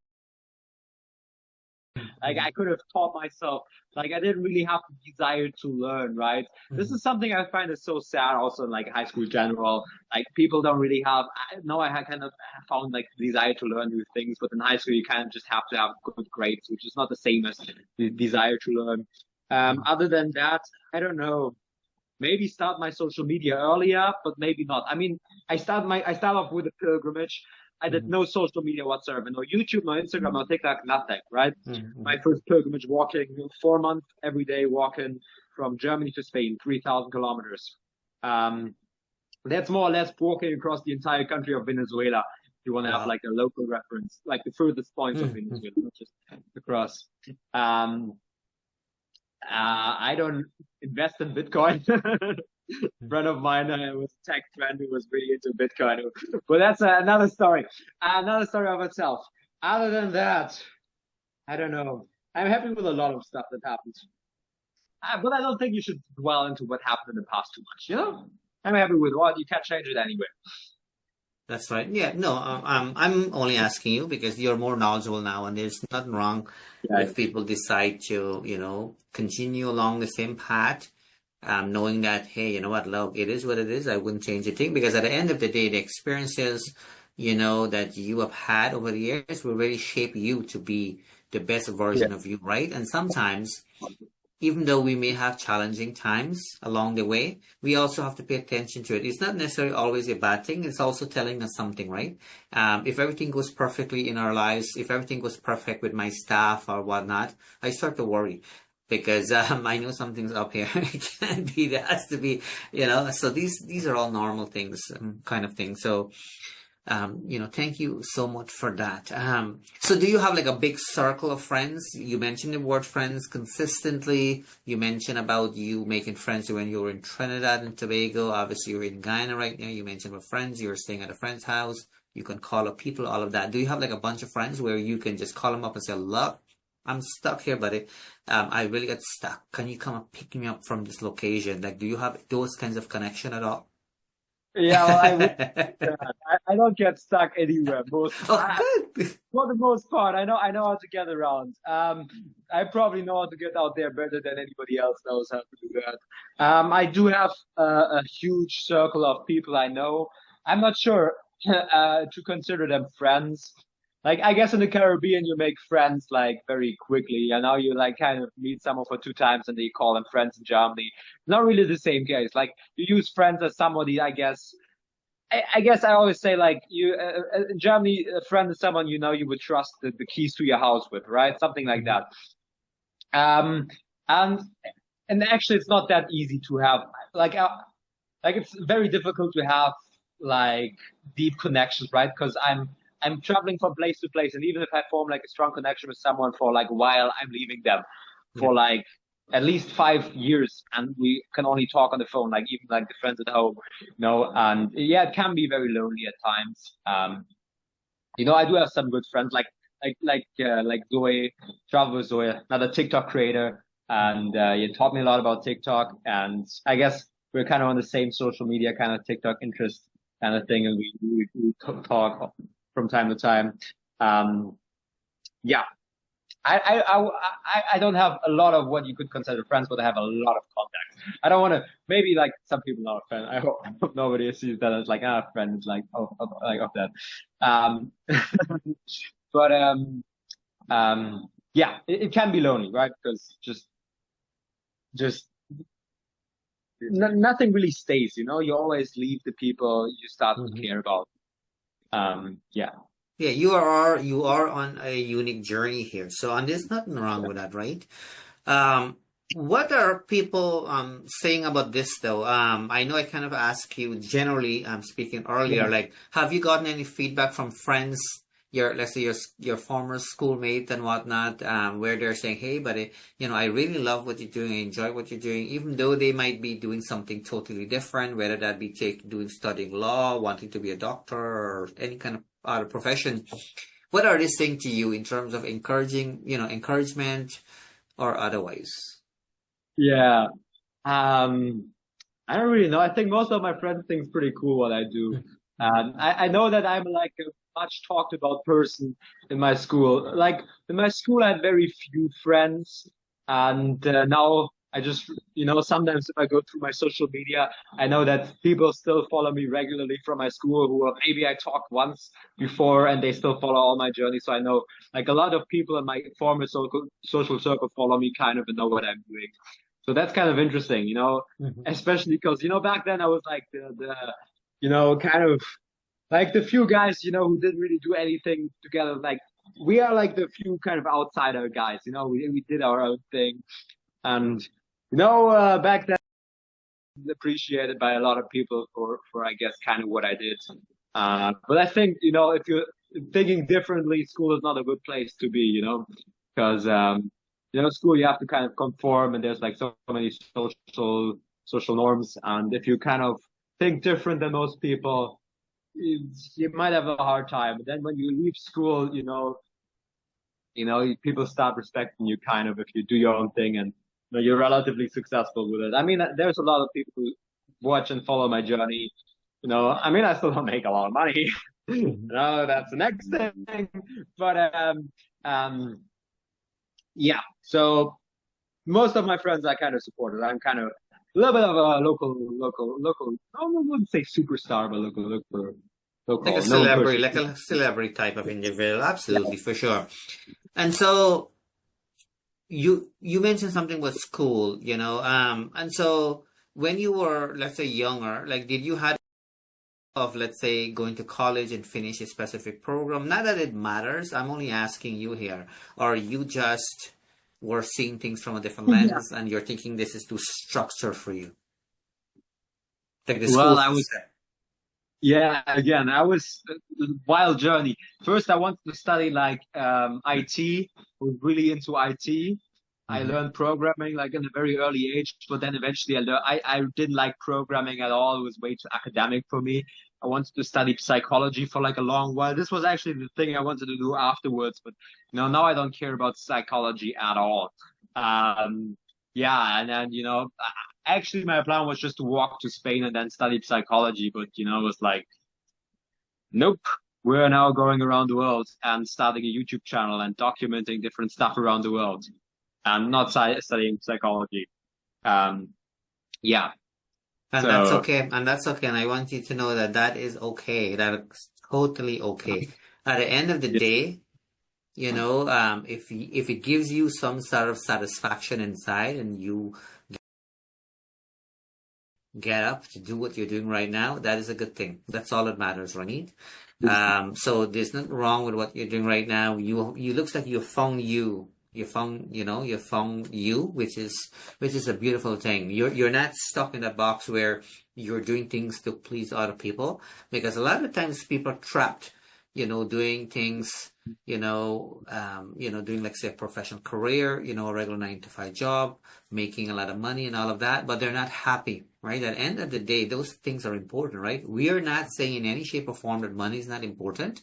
Like I could have taught myself. Like I didn't really have the desire to learn, right? This Mhm. is something I find is so sad also in like high school in general. Like people don't really have no, I had kind of found like the desire to learn new things, but in high school you kind of just have to have good grades, which is not the same as the desire to learn. Other than that, I don't know. Maybe start my social media earlier, but maybe not. I mean, I start off with a pilgrimage. I did Mhm. no social media whatsoever, no YouTube, no Instagram, no TikTok, nothing, right? My Mhm. first pilgrimage walking, 4 months every day walking from Germany to Spain, 3,000 kilometers. Um, that's more or less walking across the entire country of Venezuela. If you want to have Wow. like a local reference, like the furthest points of Mhm. Venezuela, not just across. Um, I don't invest in Bitcoin. Friend of mine was a tech friend who was really into Bitcoin. But that's another story. Another story of itself. Other than that, I don't know. I'm happy with a lot of stuff that happened. But I don't think you should dwell into what happened in the past too much. I'm happy with what you can't change it anyway. That's right. Yeah, no, I'm only asking you because you're more knowledgeable now, and there's nothing wrong Yeah, if people decide to, continue along the same path, knowing that, hey, you know what, look, it is what it is. I wouldn't change a thing because at the end of the day, the experiences, that you have had over the years will really shape you to be the best yeah, version of you, right? And sometimes even though we may have challenging times along the way, we also have to pay attention to it. It's not necessarily always a bad thing. It's also telling us something, right? If everything goes perfectly in our lives, if everything goes perfect with my staff or whatnot, I start to worry because I know something's up here. It can't be. There has to be, So these are all normal things, kind of thing. So thank you so much for that. So do you have like a big circle of friends? You mentioned the word friends consistently. You mentioned about you making friends when you were in Trinidad and Tobago. Obviously, you're in Guyana right now. You mentioned with friends, you were staying at a friend's house. You can call up people, all of that. Do you have like a bunch of friends where you can just call them up and say, look, I'm stuck here, buddy. I really got stuck. Can you come and pick me up from this location? Like, do you have those kinds of connection at all? yeah. Well, I would. I don't get stuck anywhere. Oh, good. For the most part, I know how to get around. I probably know how to get out there better than anybody else knows how to do that. I do have a huge circle of people I know. I'm not sure to consider them friends. Like I guess in the Caribbean you make friends like very quickly. And now you like kind of meet someone for 2 times and then you call them friends in Germany. Not really the same case. Like you use friends as somebody, I guess, I guess I always say like in Germany, a friend is someone you would trust the keys to your house with, right? Something like Mhm. that. Um, and and actually, it's not that easy to have like like it's very difficult to have like deep connections, right? Because I'm traveling from place to place, and even if I form like a strong connection with someone for like a while, I'm leaving them Yeah. for like at least 5 years, and we can only talk on the phone, like even like the friends at home. And yeah, it can be very lonely at times. I do have some good friends, like Zoe, travel with Zoe, another TikTok creator, and you taught me a lot about TikTok, and I guess we're kind of on the same social media kind of TikTok interest kind of thing, and we talk from time to time. Um, yeah, I don't have a lot of what you could consider friends, but I have a lot of contacts. I don't want to. Maybe like some people are friends. I hope nobody sees that as like friend. It's like like of that. Um, but yeah, it can be lonely, right? Because just nothing really stays. You always leave the people you start to Mhm. care about. Yeah. Yeah, you are on a unique journey here. So, and there's nothing wrong with that, right? Um, what are people saying about this though? I know I kind of asked you generally, speaking earlier, like, have you gotten any feedback from friends, let's say your former schoolmate and whatnot, where they're saying, hey, but I really love what you're doing, I enjoy what you're doing, even though they might be doing something totally different, whether that be studying law, wanting to be a doctor, or any kind of other profession. What are they saying to you in terms of encouragement or otherwise? Yeah. I don't really know. I think most of my friends think it's pretty cool what I do. I know that I'm like a much talked about person in my school. Like in my school, I had very few friends, and now I just, sometimes if I go through my social media, I know that people still follow me regularly from my school who maybe I talked once before, and they still follow all my journey. So I know like a lot of people in my former social circle follow me kind of and know what I'm doing. So that's kind of interesting, especially because, back then I was like kind of like the few guys, who didn't really do anything together. Like we are like the few kind of outsider guys, we did our own thing. And, back then appreciated by a lot of people for I guess kind of what I did. But I think, if you're thinking differently, school is not a good place to be, because, school you have to kind of conform, and there's like so many social norms. And if you kind of think different than most people, you might have a hard time. But then when you leave school, people start respecting you kind of if you do your own thing and you're relatively successful with it. I mean, there's a lot of people who watch and follow my journey. I mean, I still don't make a lot of money. That's the next thing. But yeah. So most of my friends I kind of supported. I'm kind of a little bit of a local. I wouldn't say superstar, but local. Like a celebrity type of individual. Absolutely, for sure. And so you mentioned something with school, and so when you were, let's say, younger, like, did you have of, let's say, going to college and finish a specific program? Not that it matters. I'm only asking you here. Or you just were seeing things from a different lens and you're thinking this is too structured for you? Like the school. Well, again, I was a wild journey. First, I wanted to study like IT. I was really into IT. I learned programming like in a very early age, but then eventually I didn't like programming at all. It was way too academic for me. I wanted to study psychology for like a long while. This was actually the thing I wanted to do afterwards, but now I don't care about psychology at all. And then actually my plan was just to walk to Spain and then study psychology, but it was like, nope. We're now going around the world and starting a YouTube channel and documenting different stuff around the world. And not studying psychology. Yeah. And that's okay. And that's okay. And I want you to know that is okay. That's totally okay. At the end of the day, if it gives you some sort of satisfaction inside and you get up to do what you're doing right now, that is a good thing. That's all that matters, right? So there's nothing wrong with what you're doing right now. You looks like you found you. You found you, which is a beautiful thing. You're not stuck in a box where you're doing things to please other people, because a lot of times people are trapped, doing things, doing, like, say, a professional career, a regular 9-to-5 job, making a lot of money and all of that, but they're not happy, right? At the end of the day, those things are important, right? We are not saying in any shape or form that money is not important,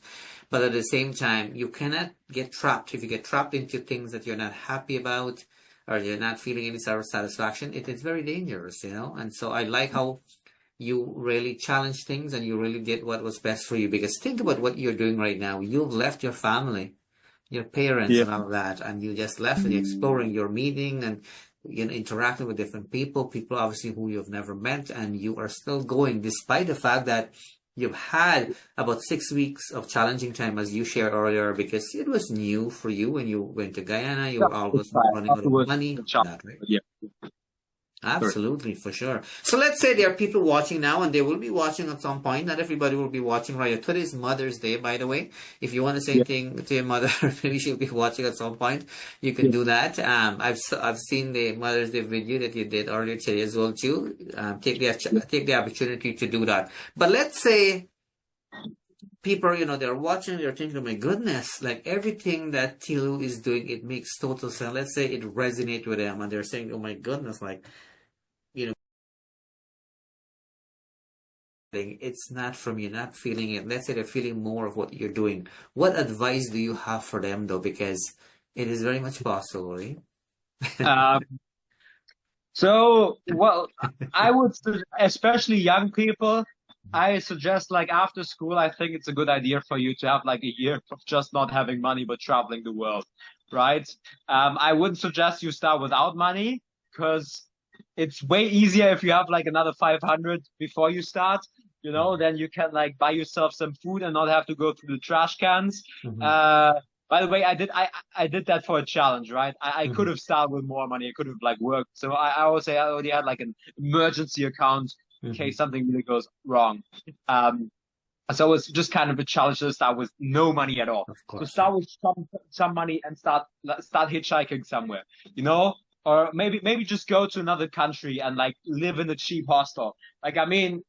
but at the same time, you cannot get trapped. If you get trapped into things that you're not happy about, or you're not feeling any sort of satisfaction, it is very dangerous, And so I like how you really challenged things and you really did what was best for you. Because think about what you're doing right now. You've left your family, your parents, and all of that, and you just left and exploring, your meeting and interacting with different people obviously who you've never met, and you are still going despite the fact that you've had about 6 weeks of challenging time, as you shared earlier, because it was new for you when you went to Guyana. You were always running out of money. That, right? Yeah. Absolutely, for sure. So let's say there are people watching now, and they will be watching at some point. Not everybody will be watching right. Today is Mother's Day, by the way. If you want to say anything to your mother, maybe she'll be watching at some point. You can do that. I've seen the Mother's Day video that you did earlier today as well too. Take the opportunity to do that. But let's say people, they're watching, they're thinking, oh my goodness, like everything that Tilo is doing, it makes total sense. Let's say it resonates with them and they're saying, oh my goodness, like, you know, it's not from you, not feeling it. Let's say they're feeling more of what you're doing. What advice do you have for them though? Because it is very much possible, right? Um, so, well, I would, especially young people, I suggest like after school, I think it's a good idea for you to have like a year of just not having money, but traveling the world, right? I wouldn't suggest you start without money because it's way easier if you have like another 500 before you start, then you can like buy yourself some food and not have to go through the trash cans. Mhm. Uh, by the way, I did that for a challenge, right? I could Mhm. have started with more money. I could have like worked. So I always say I already had like an emergency account in Mhm. case something really goes wrong. Um, so it's just kind of a challenge to start with no money at all. Of So course, yeah. start with some money and start hitchhiking somewhere, or maybe just go to another country and like live in a cheap hostel. Like I mean,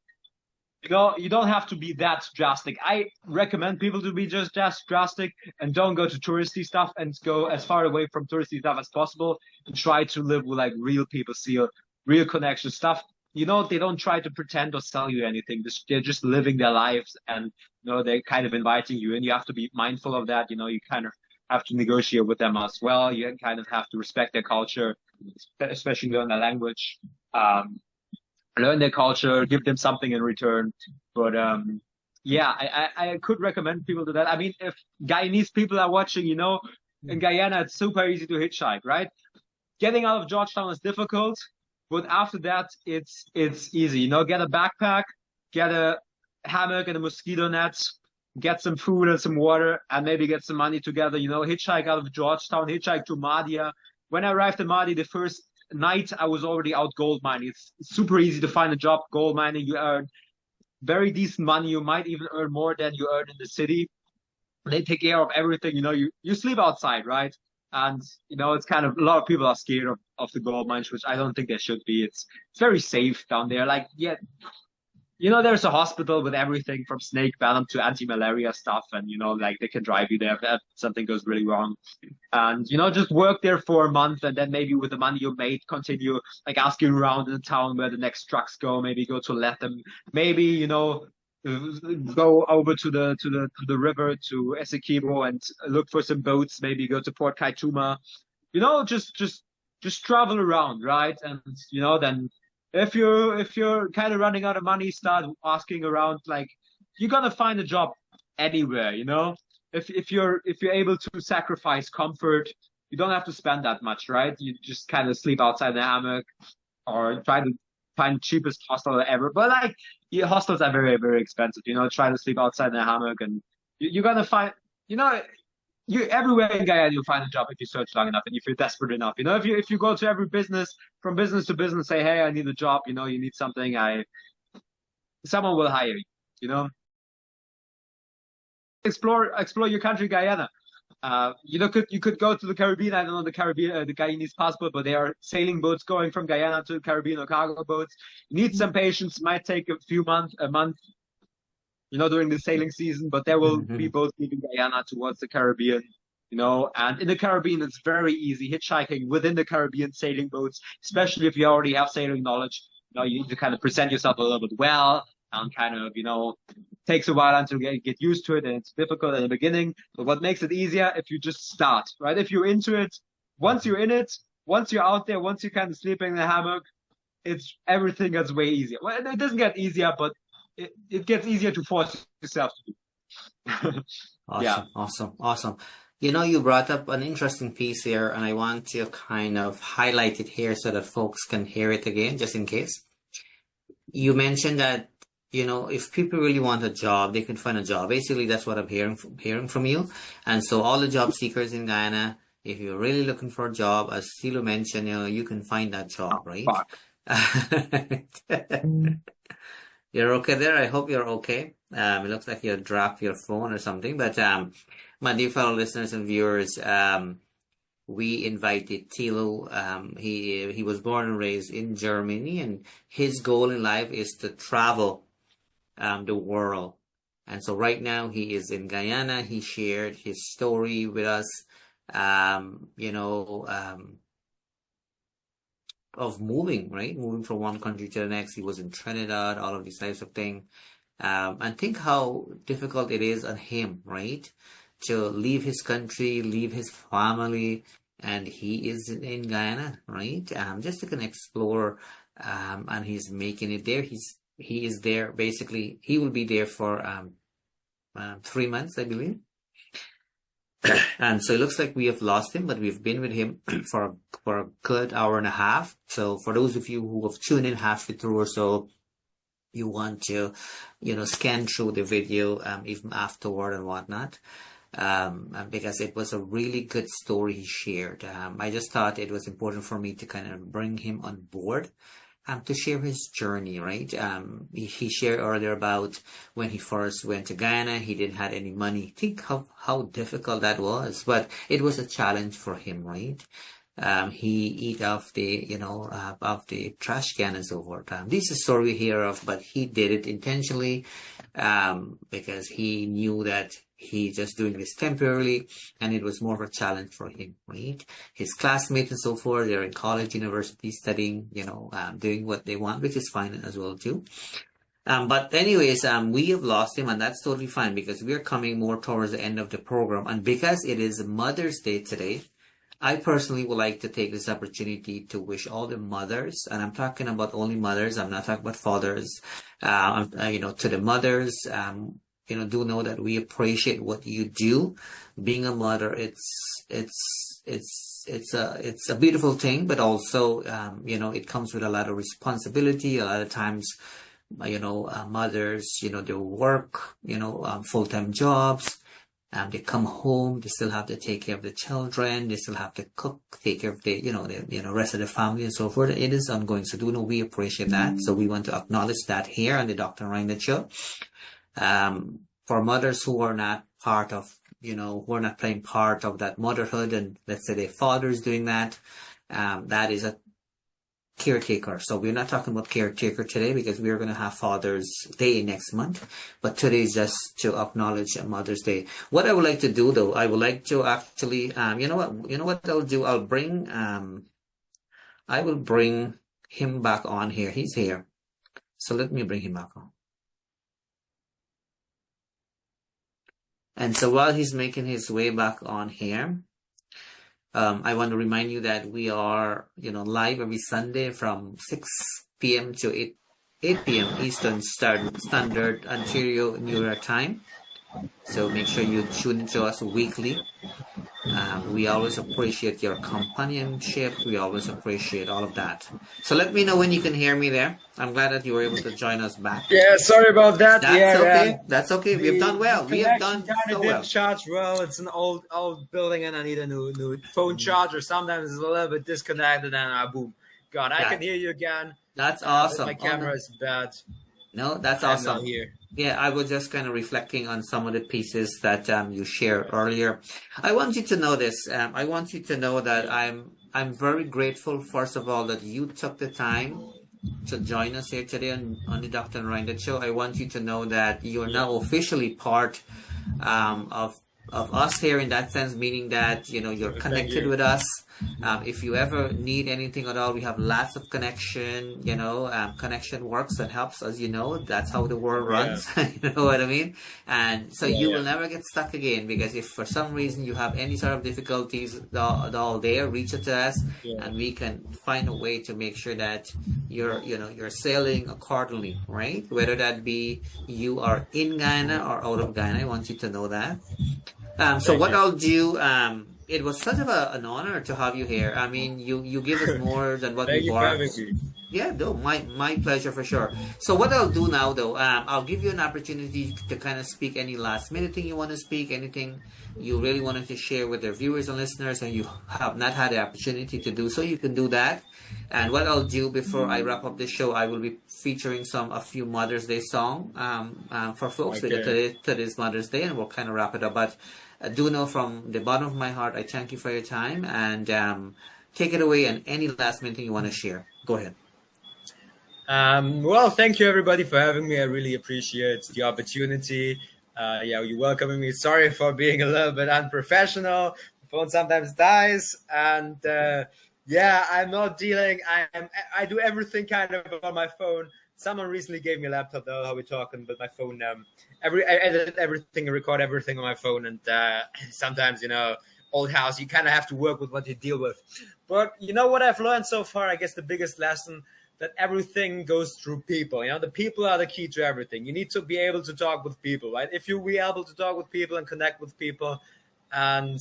you don't have to be that drastic. I recommend people to be just drastic and don't go to touristy stuff and go as far away from touristy stuff as possible and try to live with like real people, see real connection stuff. They don't try to pretend or sell you anything. They're just living their lives and they're kind of inviting you and you have to be mindful of that. You kind of have to negotiate with them as well. You kind of have to respect their culture, especially learn their language. Learn their culture, give them something in return. But yeah, I could recommend people to that. I mean, if Guyanese people are watching, in Guyana it's super easy to hitchhike, right? Getting out of Georgetown is difficult, but after that it's easy. Get a backpack, get a hammock and a mosquito net, get some food and some water, and maybe get some money together. Hitchhike out of Georgetown, hitchhike to Mahdia. When I arrived in Mahdia, the first night I was already out gold mining. It's super easy to find a job gold mining. You earn very decent money. You might even earn more than you earn in the city. They take care of everything. You sleep outside, right? And it's kind of a lot of people are scared of the gold mines, which I don't think they should be. It's very safe down there. Like, yeah, there's a hospital with everything from snake venom to anti-malaria stuff, and like they can drive you there if something goes really wrong. And just work there for a month, and then maybe with the money you made, continue like asking around in the town where the next trucks go. Maybe go to Latham. Maybe go over to the river to Essequibo and look for some boats. Maybe go to Port Kaituma. Just travel around, right? And then if you're kind of running out of money, start asking around. Like you're gonna find a job anywhere. If you're able to sacrifice comfort, you don't have to spend that much, right? You just kind of sleep outside the hammock or try to find cheapest hostel ever. But like hostels are very, very expensive. Try to sleep outside the hammock and you're gonna find you know you everywhere in Guyana you'll find a job if you search long enough and if you're desperate enough. If you go to every business from business to business, say, hey, I need a job, you need something, someone will hire you, you know. Explore your country, Guyana. You could go to the Caribbean. I don't know the Caribbean, the Guyanese passport, but there are sailing boats going from Guyana to the Caribbean or cargo boats. You need some patience. Might take a month, during the sailing season, but there will be Mhm. boats leaving Guyana towards the Caribbean. And in the Caribbean, it's very easy hitchhiking within the Caribbean sailing boats, especially if you already have sailing knowledge. You need to kind of present yourself a little bit well and kind of, takes a while until you get used to it and it's difficult in the beginning. But what makes it easier if you just start, right? If you're into it, once you're in it, once you're out there, once you're kind of sleeping in the hammock, it's everything gets way easier. Well, it doesn't get easier, but it gets easier to force yourself to do. Yeah. Awesome, awesome, awesome. You brought up an interesting piece here, and I want to kind of highlight it here so that folks can hear it again, just in case. You mentioned that, if people really want a job, they can find a job. Basically, that's what I'm hearing from you. And so all the job seekers in Guyana, if you're really looking for a job, as Silo mentioned, you can find that job, right? Fuck. You're okay there? I hope you're okay. It looks like you dropped your phone or something. But my dear fellow listeners and viewers, we invited Tilo. He was born and raised in Germany, and his goal in life is to travel the world. And so right now he is in Guyana. He shared his story with us, of moving, right? Moving from one country to the next. He was in Trinidad, all of these types of things. And think how difficult it is on him, right? To leave his country, leave his family, and he is in Guyana, right? Just to kind of explore, and he's making it there. He is there basically. He will be there for 3 months, I believe. And so it looks like we have lost him, but we've been with him for a good hour and a half. So for those of you who have tuned in halfway through or so, you want to, scan through the video, even afterward and whatnot, because it was a really good story he shared. I just thought it was important for me to kind of bring him on board, to share his journey, right? He shared earlier about when he first went to Guyana, he didn't have any money. Think how difficult that was, but it was a challenge for him, right? He eat off the, of the trash can and so forth. This is a story we hear of, but he did it intentionally, because he knew that he just doing this temporarily, and it was more of a challenge for him, right? His classmates and so forth, they're in college, university, studying, doing what they want, which is fine as well too. But anyways, we have lost him, and that's totally fine because we're coming more towards the end of the program. And because it is Mother's Day today, I personally would like to take this opportunity to wish all the mothers, and I'm talking about only mothers, I'm not talking about fathers, to the mothers, do know that we appreciate what you do. Being a mother, it's a beautiful thing, but also, it comes with a lot of responsibility. A lot of times, mothers, they work, full-time jobs. They come home, they still have to take care of the children, they still have to cook, take care of the, the rest of the family and so forth. It is ongoing. So do know we appreciate that. So we want to acknowledge that here on the Dr. Narine Dat Show. For mothers who are not part of, who are not playing part of that motherhood, and let's say their father's doing that, that is a caretaker. So we're not talking about caretaker today because we're going to have Father's Day next month, but today is just to acknowledge Mother's Day. What I would like to do though, I would like to actually, you know what I'll do? I will bring him back on here. He's here. So let me bring him back on. And so while he's making his way back on here, I want to remind you that we are, live every Sunday from 6 p.m. to 8 p.m. Eastern Standard Ontario New York time. So make sure you tune into us weekly. We always appreciate your companionship. We always appreciate all of that. So let me know when you can hear me there. I'm glad that you were able to join us back. Yeah, sorry about that. That's okay. That's okay. We've done well. We have done so well. Charge well. It's an old building, and I need a new phone charger. Sometimes it's a little bit disconnected, and boom. God, I can hear you again. That's awesome. My camera is bad. No, that's awesome. I'm not here. Yeah, I was just kind of reflecting on some of the pieces that you shared earlier. I want you to know this. I want you to know that I'm very grateful, first of all, that you took the time to join us here today on the Dr. Narine Dat Show. I want you to know that you are now officially part of us here in that sense, meaning that, you're connected with us. If you ever need anything at all, we have lots of connection, connection works and helps, as you know. That's how the world runs. You know what I mean? And so you will never get stuck again, because if for some reason you have any sort of difficulties at all there, reach out to us and we can find a way to make sure that you're sailing accordingly, right? Whether that be you are in Guyana or out of Guyana, I want you to know that. So what I'll do, it was such of an honor to have you here. I mean, you give us more than what we bought. Yeah, no, my pleasure for sure. So what I'll do now, though, I'll give you an opportunity to kind of speak any last minute thing you want to speak, anything you really wanted to share with our viewers and listeners, and you have not had the opportunity to do so, you can do that. And what I'll do before I wrap up the show, I will be featuring a few Mother's Day song for folks today's Mother's Day, and we'll kind of wrap it up. But do know from the bottom of my heart, I thank you for your time, and take it away, and any last minute thing you want to share. Go ahead. Well, thank you everybody for having me. I really appreciate the opportunity. Yeah, you welcoming me. Sorry for being a little bit unprofessional. The phone sometimes dies, and yeah, I'm not dealing. I do everything kind of on my phone. Someone recently gave me a laptop though. How we talking? But my phone, I edit everything, record everything on my phone, and sometimes old house, you kind of have to work with what you deal with. But you know what I've learned so far? I guess the biggest lesson, that everything goes through people. The people are the key to everything. You need to be able to talk with people, right? If you be able to talk with people and connect with people and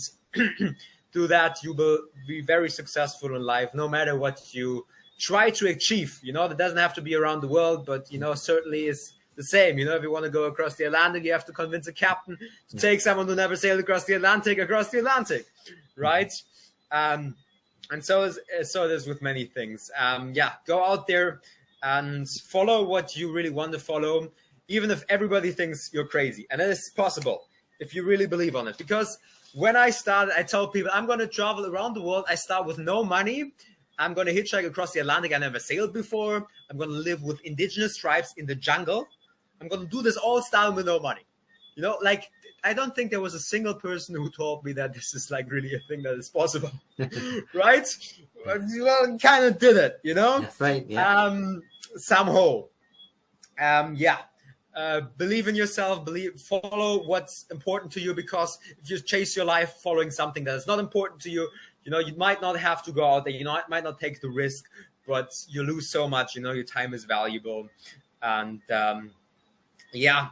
do that, you will be very successful in life, no matter what you try to achieve. That doesn't have to be around the world, but certainly is the same. If you want to go across the Atlantic, you have to convince a captain to take someone who never sailed across the Atlantic, right? And so it is with many things. Yeah, go out there and follow what you really want to follow, even if everybody thinks you're crazy. And it is possible if you really believe on it. Because when I started, I told people, I'm going to travel around the world. I start with no money. I'm going to hitchhike across the Atlantic. I never sailed before. I'm going to live with indigenous tribes in the jungle. I'm going to do this all starting with no money. I don't think there was a single person who told me that this is really a thing that is possible, right? Well, kind of did it, That's right. Yeah. Somehow, yeah. Believe in yourself. Follow what's important to you, because if you chase your life following something that is not important to you, you might not have to go out there. It might not take the risk, but you lose so much. Your time is valuable, and yeah.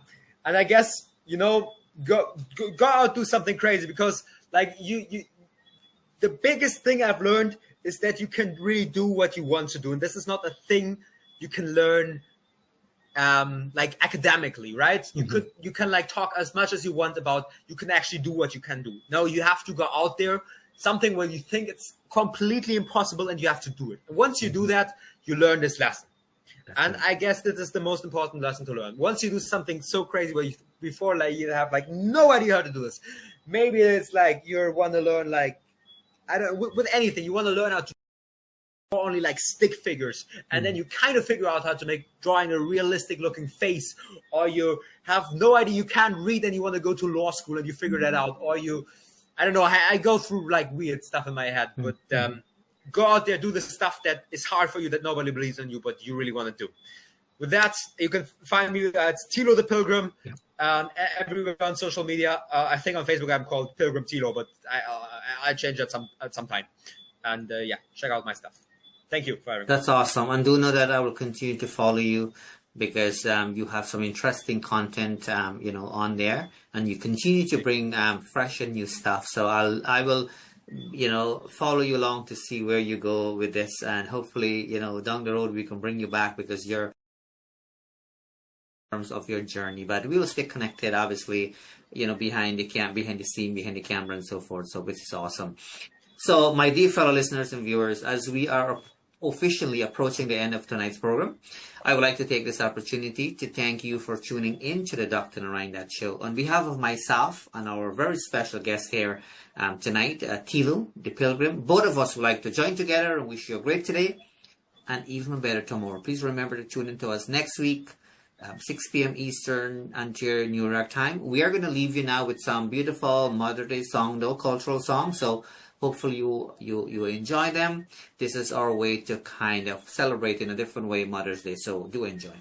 And I guess go out, do something crazy, because the biggest thing I've learned is that you can really do what you want to do, and this is not a thing you can learn academically, right? Mm-hmm. You can talk as much as you want about, you can actually do what you can do. No, you have to go out there, something where you think it's completely impossible, and you have to do it. And once you do that, you learn this lesson. And I guess this is the most important lesson to learn. Once you do something so crazy where before you have no idea how to do this. Maybe it's you want to learn with anything, you want to learn how to draw only stick figures, and then you kind of figure out how to drawing a realistic looking face, or you have no idea, you can't read and you want to go to law school and you figure that out, or I don't know, I go through weird stuff in my head, but go out there, do the stuff that is hard for you, that nobody believes in you, but you really want to do. With that, you can find me at Tilo the Pilgrim, everywhere on social media. I think on Facebook I'm called Pilgrim Tilo, but I change that at some time. And yeah, check out my stuff. Thank you for having me. That's awesome. And do know that I will continue to follow you, because you have some interesting content, on there, and you continue to bring fresh and new stuff. So I will follow you along to see where you go with this, and hopefully down the road we can bring you back, because you're in terms of your journey. But we will stay connected, obviously, behind the scene, behind the camera, and so forth. So which is awesome. So my dear fellow listeners and viewers, as we are officially approaching the end of tonight's program, I would like to take this opportunity to thank you for tuning in to the Dr. Narine Dat Show. On behalf of myself and our very special guest here tonight, Tilo, the Pilgrim, both of us would like to join together and wish you a great today and even better tomorrow. Please remember to tune in to us next week, 6 p.m. Eastern until New York time. We are going to leave you now with some beautiful Mother Day song, no cultural song. So hopefully you enjoy them. This is our way to kind of celebrate in a different way Mother's Day. So do enjoy.